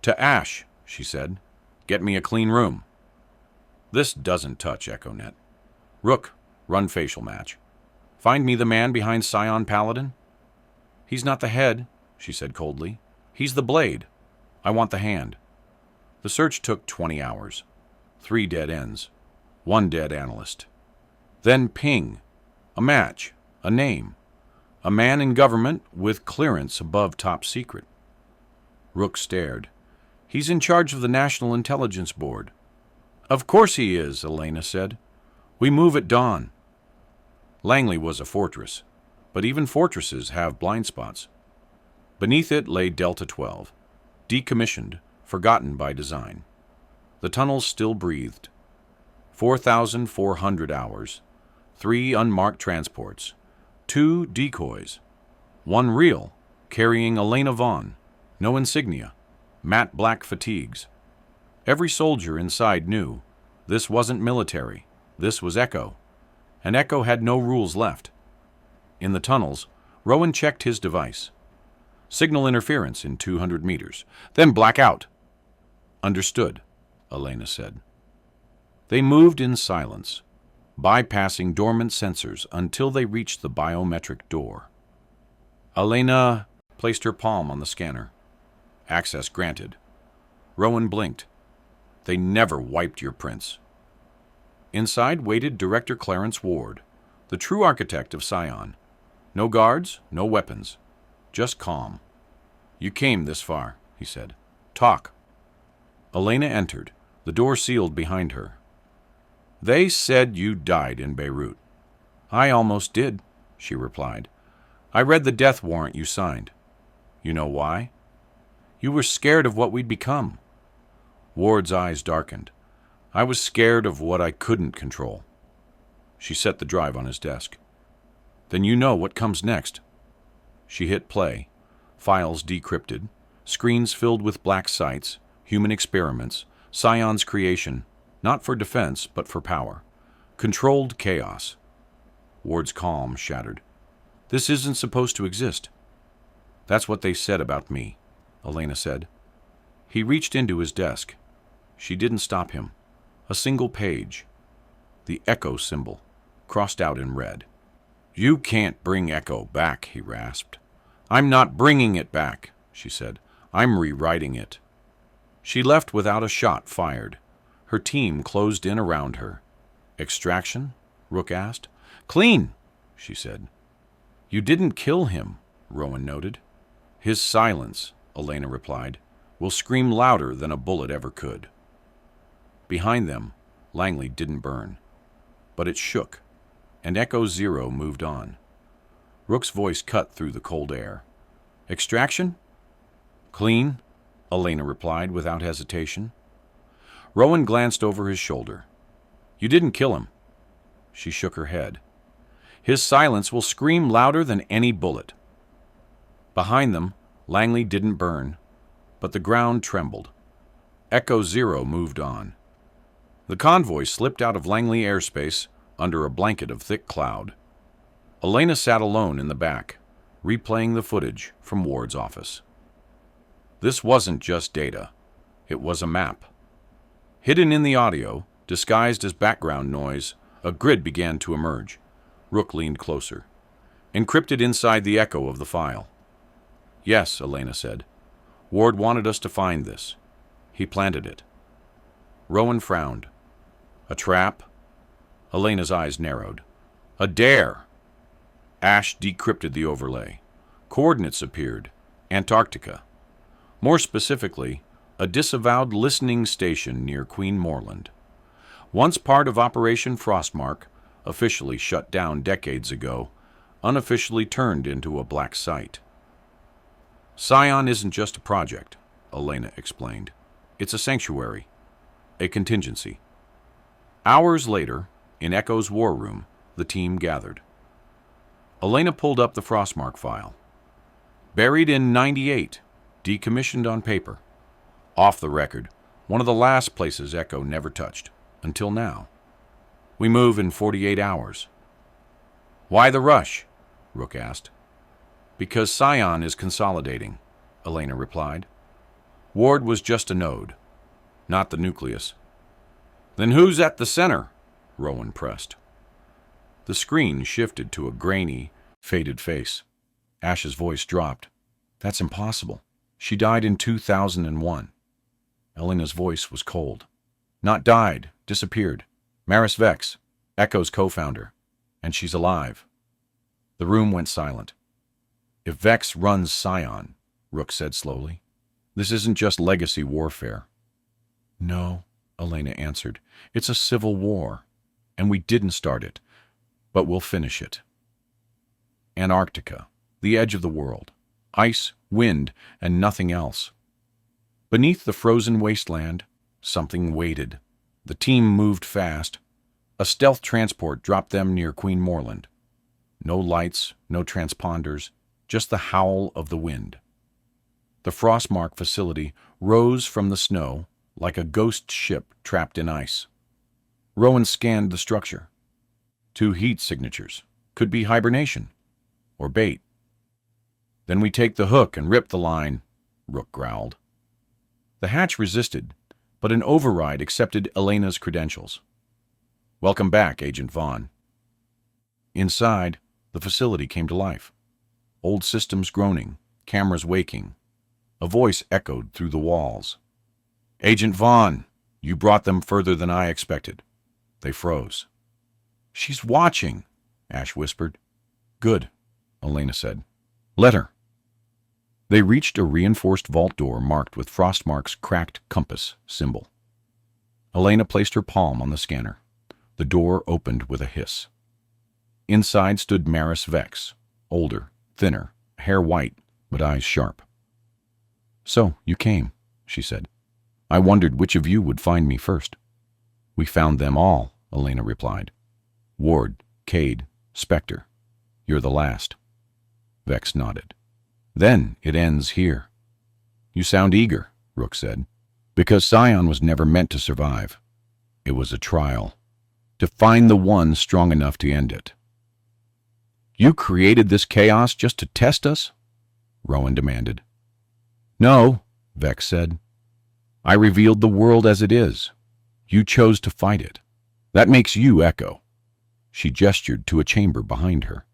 "To Ash," she said. "Get me a clean room." "This doesn't touch EchoNet." "Rook, run facial match. Find me the man behind Scion Paladin." "He's not the head," she said coldly. "He's the blade. I want the hand." The search took 20 hours. 3 dead ends. 1 dead analyst. Then ping. A match. A name. A man in government with clearance above top secret. Rook stared. "He's in charge of the National Intelligence Board." "Of course he is," Elena said. "We move at dawn." Langley was a fortress, but even fortresses have blind spots. Beneath it lay Delta 12, decommissioned, forgotten by design. The tunnels still breathed. 4,400 hours, 3 unmarked transports, 2 decoys, 1 real, carrying Elena Vaughn, no insignia, matte black fatigues. Every soldier inside knew this wasn't military, this was Echo, and Echo had no rules left. In the tunnels, Rowan checked his device. Signal interference in 200 meters, then blackout. "Understood," Elena said. They moved in silence, bypassing dormant sensors until they reached the biometric door. Elena placed her palm on the scanner. Access granted. Rowan blinked. "They never wiped your prints." Inside waited Director Clarence Ward, the true architect of Scion. No guards, no weapons, just calm. "You came this far," he said. "Talk." Elena entered, the door sealed behind her. "They said you died in Beirut." "I almost did," she replied. "I read the death warrant you signed." "You know why?" "You were scared of what we'd become." Ward's eyes darkened. "I was scared of what I couldn't control." She set the drive on his desk. "Then you know what comes next." She hit play. Files decrypted. Screens filled with black sites. Human experiments. Scion's creation. Not for defense, but for power. Controlled chaos. Ward's calm shattered. "This isn't supposed to exist." "That's what they said about me," Elena said. He reached into his desk. She didn't stop him. A single page. The Echo symbol, crossed out in red. "You can't bring Echo back," he rasped. "I'm not bringing it back," she said. "I'm rewriting it." She left without a shot fired. Her team closed in around her. "Extraction?" Rook asked. "Clean," she said. "You didn't kill him," Rowan noted. "His silence," Elena replied, "will scream louder than a bullet ever could." Behind them, Langley didn't burn. But it shook, and Echo 0 moved on. Rook's voice cut through the cold air. "Extraction?" "Clean," Elena replied without hesitation. Rowan glanced over his shoulder. "You didn't kill him." She shook her head. "His silence will scream louder than any bullet." Behind them, Langley didn't burn, but the ground trembled. Echo 0 moved on. The convoy slipped out of Langley airspace under a blanket of thick cloud. Elena sat alone in the back, replaying the footage from Ward's office. This wasn't just data. It was a map. Hidden in the audio, disguised as background noise, a grid began to emerge. Rook leaned closer. "Encrypted inside the echo of the file." "Yes," Elena said. "Ward wanted us to find this. He planted it." Rowan frowned. "A trap?" Elena's eyes narrowed. "A dare!" Ash decrypted the overlay. Coordinates appeared. Antarctica. More specifically, a disavowed listening station near Queen Moreland. Once part of Operation Frostmark, officially shut down decades ago, unofficially turned into a black site. Scion isn't just a project, Elena explained. It's a sanctuary, a contingency. Hours later, in Echo's war room, the team gathered. Elena pulled up the Frostmark file. Buried in 98, decommissioned on paper. Off the record, one of the last places Echo never touched, until now. We move in 48 hours. Why the rush? Rook asked. Because Scion is consolidating, Elena replied. Ward was just a node, not the nucleus. Then who's at the center? Rowan pressed. The screen shifted to a grainy, faded face. Ash's voice dropped. That's impossible. She died in 2001. Elena's voice was cold. Not died, disappeared. Maris Vex, Echo's co-founder. And she's alive. The room went silent. If Vex runs Scion, Rook said slowly, this isn't just legacy warfare. No, Elena answered. It's a civil war. And we didn't start it, but we'll finish it. Antarctica, the edge of the world. Ice, wind, and nothing else. Beneath the frozen wasteland, something waited. The team moved fast. A stealth transport dropped them near Queen Moreland. No lights, no transponders, just the howl of the wind. The Frostmark facility rose from the snow like a ghost ship trapped in ice. Rowan scanned the structure. 2 heat signatures. Could be hibernation. Or bait. Then we take the hook and rip the line, Rook growled. The hatch resisted, but an override accepted Elena's credentials. Welcome back, Agent Vaughn. Inside, the facility came to life. Old systems groaning, cameras waking. A voice echoed through the walls. Agent Vaughn, you brought them further than I expected. They froze. She's watching, Ash whispered. Good, Elena said. Let her. They reached a reinforced vault door marked with Frostmark's cracked compass symbol. Elena placed her palm on the scanner. The door opened with a hiss. Inside stood Maris Vex, older, thinner, hair white, but eyes sharp. So, you came, she said. I wondered which of you would find me first. We found them all, Elena replied. Ward, Cade, Spectre. You're the last. Vex nodded. Then it ends here. You sound eager, Rook said. Because Scion was never meant to survive. It was a trial. To find the one strong enough to end it. You created this chaos just to test us? Rowan demanded. No, Vex said. I revealed the world as it is. You chose to fight it. That makes you Echo. She gestured to a chamber behind her.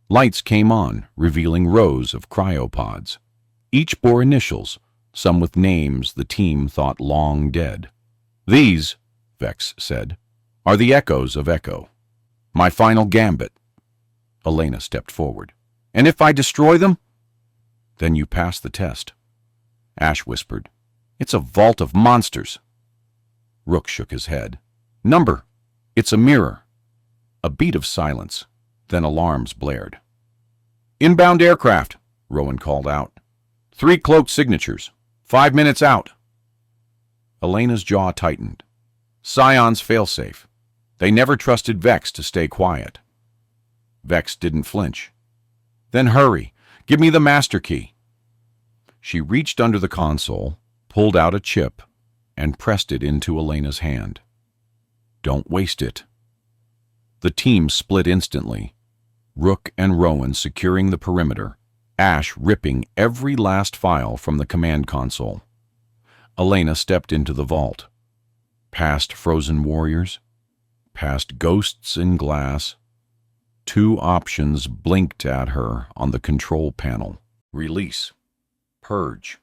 Lights came on, revealing rows of cryopods. Each bore initials, some with names the team thought long dead. These, Vex said, are the echoes of Echo. My final gambit. Elena stepped forward. And if I destroy them? Then you pass the test. Ash whispered. It's a vault of monsters. Rook shook his head. Number. It's a mirror. A beat of silence. Then alarms blared. Inbound aircraft, Rowan called out. 3 cloaked signatures. 5 minutes out. Elena's jaw tightened. Scion's failsafe. They never trusted Vex to stay quiet. Vex didn't flinch. Then hurry. Give me the master key. She reached under the console, pulled out a chip, and pressed it into Elena's hand. Don't waste it. The team split instantly. Rook and Rowan securing the perimeter, Ash ripping every last file from the command console. Elena stepped into the vault. Past frozen warriors, past ghosts in glass. 2 options blinked at her on the control panel. Release. Purge.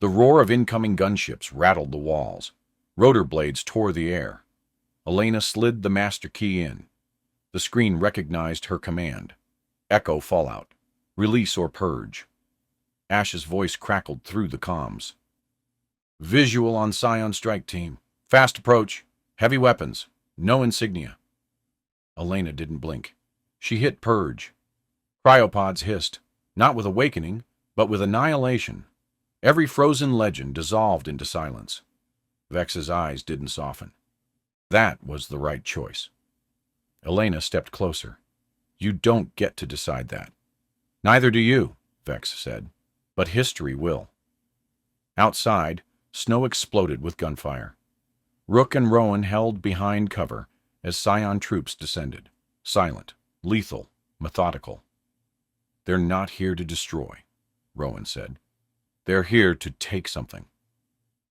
The roar of incoming gunships rattled the walls. Rotor blades tore the air. Elena slid the master key in. The screen recognized her command. Echo fallout. Release or purge. Ash's voice crackled through the comms. Visual on Scion strike team. Fast approach. Heavy weapons. No insignia. Elena didn't blink. She hit purge. Cryopods hissed, not with awakening, but with annihilation. Every frozen legend dissolved into silence. Vex's eyes didn't soften. That was the right choice. Elena stepped closer. You don't get to decide that. Neither do you, Vex said, but history will. Outside, snow exploded with gunfire. Rook and Rowan held behind cover as Scion troops descended, silent, lethal, methodical. They're not here to destroy, Rowan said. They're here to take something.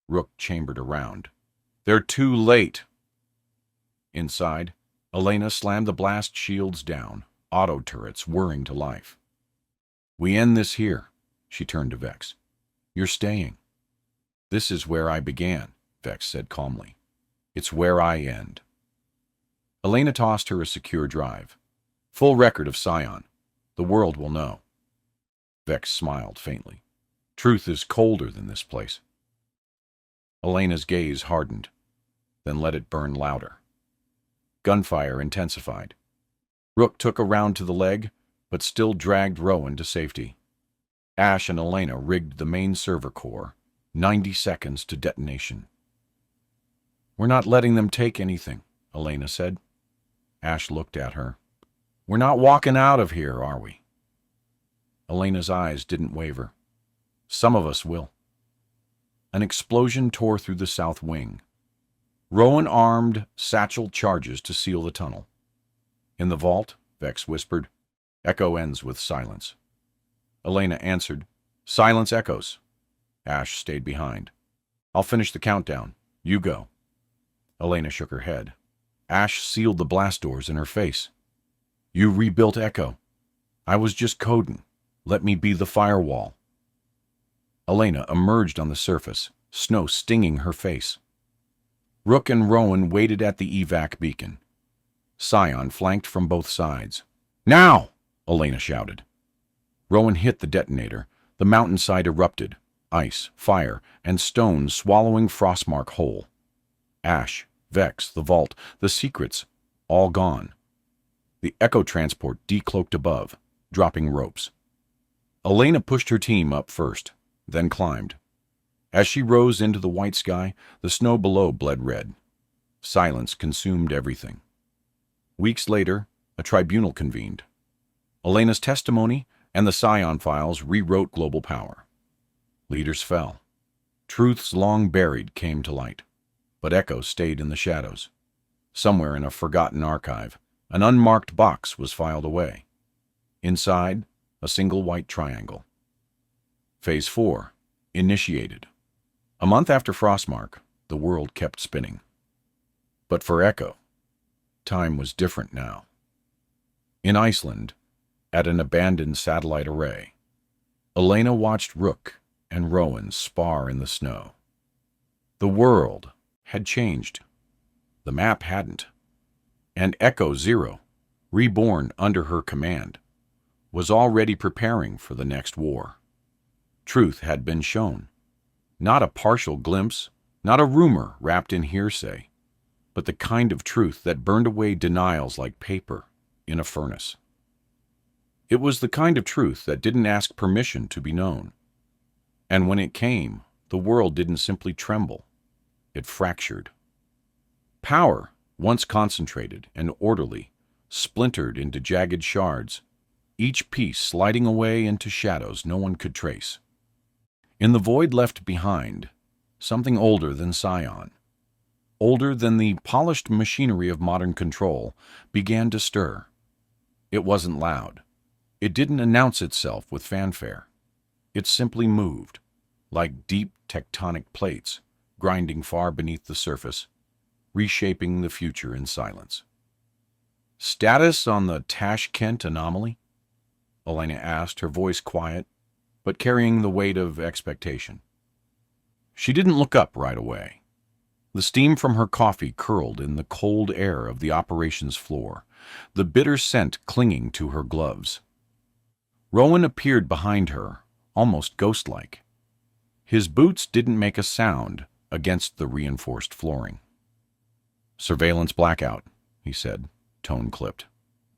Rook chambered around. They're too late. Inside, Elena slammed the blast shields down, auto turrets whirring to life. We end this here, she turned to Vex. You're staying. This is where I began, Vex said calmly. It's where I end. Elena tossed her a secure drive. Full record of Scion. The world will know. Vex smiled faintly. Truth is colder than this place. Elena's gaze hardened, then let it burn louder. Gunfire intensified. Rook took a round to the leg, but still dragged Rowan to safety. Ash and Elena rigged the main server core, 90 seconds to detonation. We're not letting them take anything, Elena said. Ash looked at her. We're not walking out of here, are we? Elena's eyes didn't waver. Some of us will. An explosion tore through the south wing. Rowan armed satchel charges to seal the tunnel. In the vault, Vex whispered, Echo ends with silence. Elena answered, Silence echoes. Ash stayed behind. I'll finish the countdown. You go. Elena shook her head. Ash sealed the blast doors in her face. You rebuilt Echo. I was just coding. Let me be the firewall. Elena emerged on the surface, snow stinging her face. Rook and Rowan waited at the evac beacon. Scion flanked from both sides. Now! Elena shouted. Rowan hit the detonator. The mountainside erupted, ice, fire, and stones swallowing Frostmark whole. Ash, Vex, the vault, the secrets, all gone. The Echo transport decloaked above, dropping ropes. Elena pushed her team up first, then climbed. As she rose into the white sky, the snow below bled red. Silence consumed everything. Weeks later, a tribunal convened. Elena's testimony and the Scion files rewrote global power. Leaders fell. Truths long buried came to light, but Echo stayed in the shadows. Somewhere in a forgotten archive, an unmarked box was filed away. Inside, a single white triangle. Phase 4, initiated. A month after Frostmark, the world kept spinning. But for Echo, time was different now. In Iceland, at an abandoned satellite array, Elena watched Rook and Rowan spar in the snow. The world had changed. The map hadn't. And Echo Zero, reborn under her command, was already preparing for the next war. Truth had been shown. Not a partial glimpse, not a rumor wrapped in hearsay, but the kind of truth that burned away denials like paper in a furnace. It was the kind of truth that didn't ask permission to be known. And when it came, the world didn't simply tremble. It fractured. Power, once concentrated and orderly, splintered into jagged shards, each piece sliding away into shadows no one could trace. In the void left behind, something older than Scion, older than the polished machinery of modern control, began to stir. It wasn't loud. It didn't announce itself with fanfare. It simply moved, like deep tectonic plates, grinding far beneath the surface, reshaping the future in silence. Status on the Tashkent anomaly? Elena asked, her voice quiet, but carrying the weight of expectation. She didn't look up right away. The steam from her coffee curled in the cold air of the operations floor, the bitter scent clinging to her gloves. Rowan appeared behind her, almost ghost-like. His boots didn't make a sound against the reinforced flooring. "Surveillance blackout," he said, tone clipped.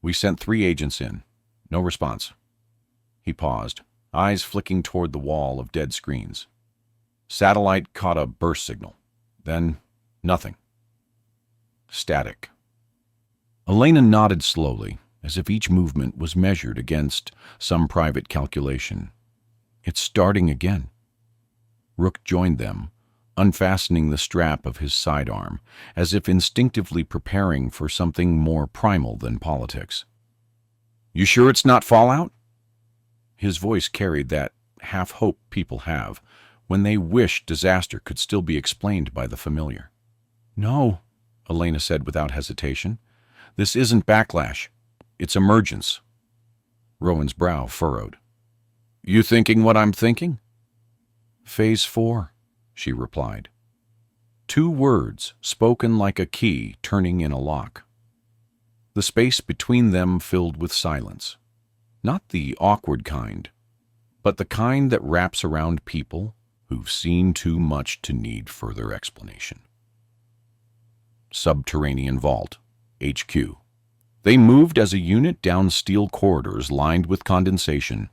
"We sent 3 agents in. No response." He paused, eyes flicking toward the wall of dead screens. Satellite caught a burst signal. Then, nothing. Static. Elena nodded slowly, as if each movement was measured against some private calculation. "It's starting again." Rook joined them, unfastening the strap of his sidearm, as if instinctively preparing for something more primal than politics. "You sure it's not fallout?" His voice carried that half-hope people have when they wish disaster could still be explained by the familiar. "No," Elena said without hesitation. "This isn't backlash. It's emergence." Rowan's brow furrowed. "You thinking what I'm thinking?" "Phase 4, she replied. 2 words spoken like a key turning in a lock. The space between them filled with silence. Not the awkward kind, but the kind that wraps around people who've seen too much to need further explanation. Subterranean Vault, HQ. They moved as a unit down steel corridors lined with condensation.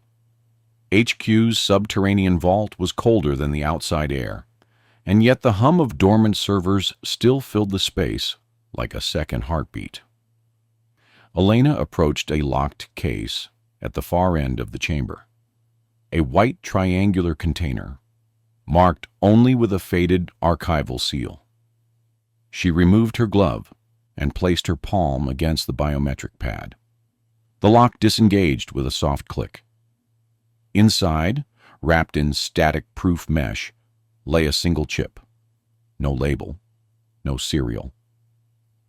HQ's subterranean vault was colder than the outside air, and yet the hum of dormant servers still filled the space like a second heartbeat. Elena approached a locked case at the far end of the chamber. A white triangular container, marked only with a faded archival seal. She removed her glove and placed her palm against the biometric pad. The lock disengaged with a soft click. Inside, wrapped in static-proof mesh, lay a single chip. No label, no serial.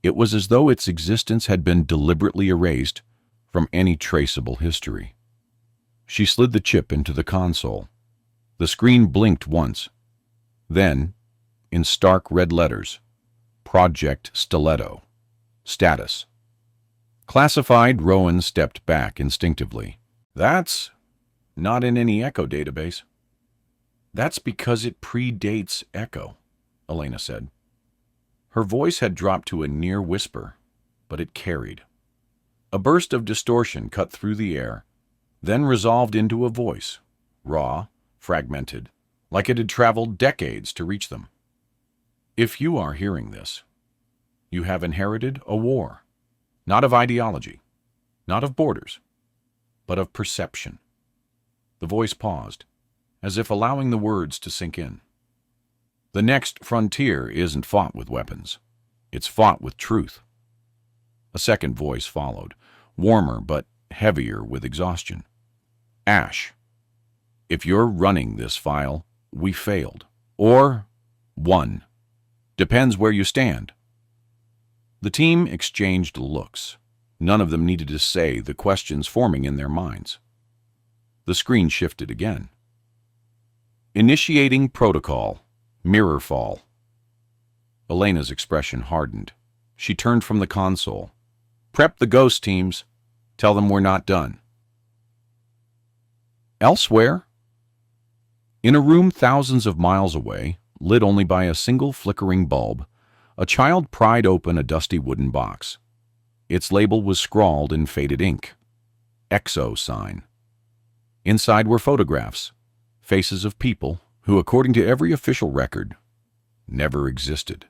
It was as though its existence had been deliberately erased from any traceable history. She slid the chip into the console. The screen blinked once. Then, in stark red letters, Project Stiletto. Status. Classified. Rowan stepped back instinctively. "That's not in any Echo database." "That's because it predates Echo," Elena said. Her voice had dropped to a near whisper, but it carried. A burst of distortion cut through the air, then resolved into a voice, raw, fragmented, like it had traveled decades to reach them. "If you are hearing this, you have inherited a war, not of ideology, not of borders, but of perception." The voice paused, as if allowing the words to sink in. "The next frontier isn't fought with weapons. It's fought with truth." A second voice followed, warmer but heavier with exhaustion. "Ash, if you're running this file, we failed. Or won. Depends where you stand." The team exchanged looks. None of them needed to say the questions forming in their minds. The screen shifted again. "Initiating protocol. Mirror fall." Elena's expression hardened. She turned from the console. "Prep the ghost teams. Tell them we're not done." Elsewhere, in a room thousands of miles away, lit only by a single flickering bulb, a child pried open a dusty wooden box. Its label was scrawled in faded ink. Exo sign. Inside were photographs, faces of people who, according to every official record, never existed.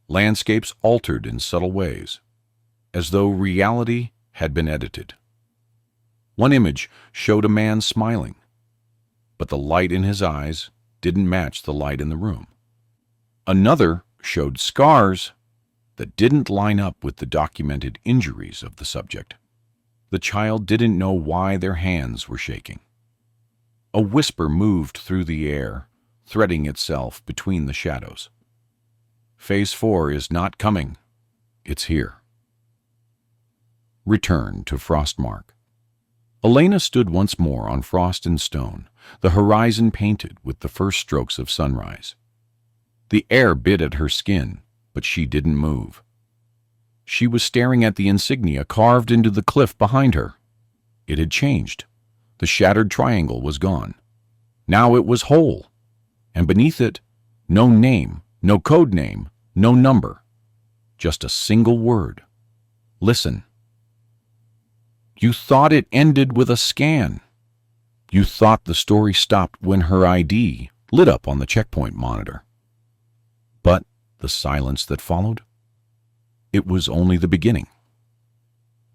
Landscapes altered in subtle ways, as though reality had been edited. One image showed a man smiling, but the light in his eyes didn't match the light in the room. Another showed scars that didn't line up with the documented injuries of the subject. The child didn't know why their hands were shaking. A whisper moved through the air, threading itself between the shadows. "Phase 4 is not coming. It's here." Return to Frostmark. Elena stood once more on frost and stone, the horizon painted with the first strokes of sunrise. The air bit at her skin, but she didn't move. She was staring at the insignia carved into the cliff behind her. It had changed. The shattered triangle was gone. Now it was whole, and beneath it, no name, no code name, no number, just a single word. Listen. You thought it ended with a scan. You thought the story stopped when her ID lit up on the checkpoint monitor. But the silence that followed? It was only the beginning.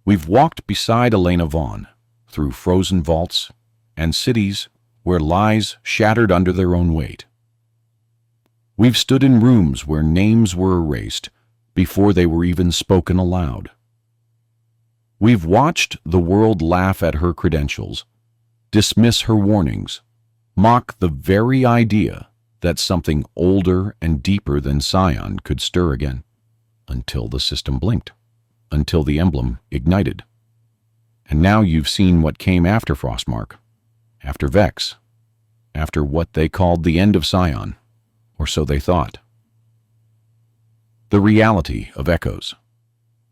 We've walked beside Elena Vaughn, through frozen vaults and cities where lies shattered under their own weight. We've stood in rooms where names were erased before they were even spoken aloud. We've watched the world laugh at her credentials, dismiss her warnings, mock the very idea that something older and deeper than Scion could stir again, until the system blinked, until the emblem ignited. And now you've seen what came after Frostmark, after Vex, after what they called the end of Scion, or so they thought. The reality of echoes.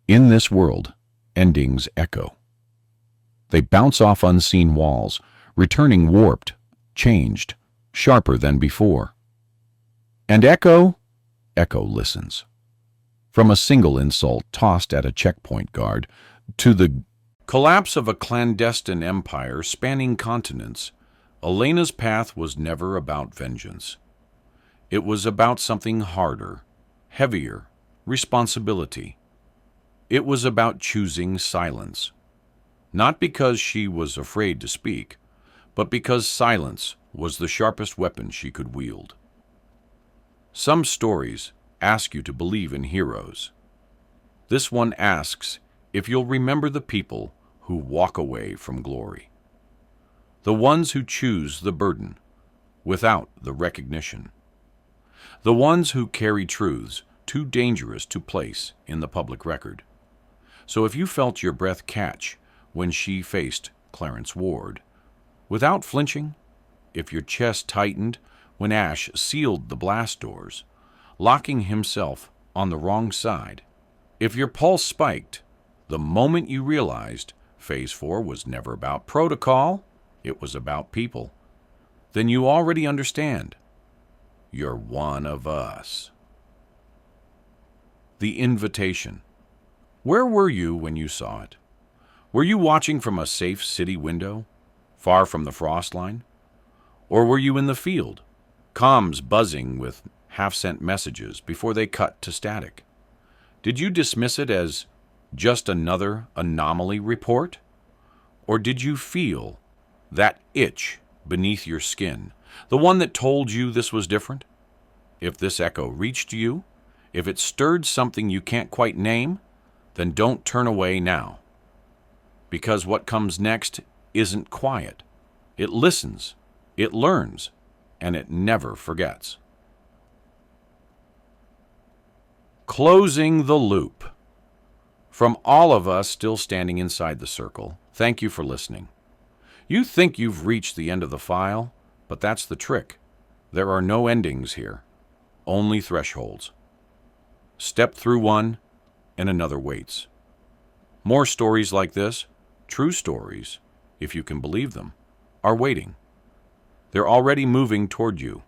In this world, endings echo. They bounce off unseen walls, returning warped, changed, sharper than before. And Echo listens. From a single insult tossed at a checkpoint guard to the collapse of a clandestine empire spanning continents, Elena's path was never about vengeance. It was about something harder, heavier, responsibility. It was about choosing silence, not because she was afraid to speak, but because silence was the sharpest weapon she could wield. Some stories ask you to believe in heroes. This one asks if you'll remember the people who walk away from glory, the ones who choose the burden without the recognition, the ones who carry truths too dangerous to place in the public record. So if you felt your breath catch when she faced Clarence Ward, without flinching, if your chest tightened when Ash sealed the blast doors, locking himself on the wrong side, if your pulse spiked the moment you realized Phase 4 was never about protocol, it was about people, then you already understand. You're one of us. The invitation. Where were you when you saw it? Were you watching from a safe city window, far from the frost line? Or were you in the field, comms buzzing with half-sent messages before they cut to static? Did you dismiss it as just another anomaly report? Or did you feel that itch beneath your skin, the one that told you this was different? If this echo reached you, if it stirred something you can't quite name, then don't turn away now. Because what comes next isn't quiet. It listens, it learns, and it never forgets. Closing the loop. From all of us still standing inside the circle, thank you for listening. You think you've reached the end of the file, but that's the trick. There are no endings here, only thresholds. Step through one, and another waits. More stories like this, true stories, if you can believe them, are waiting. They're already moving toward you.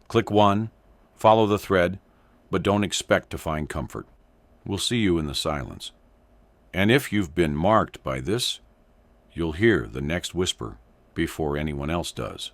Click one, follow the thread, but don't expect to find comfort. We'll see you in the silence. And if you've been marked by this, you'll hear the next whisper before anyone else does.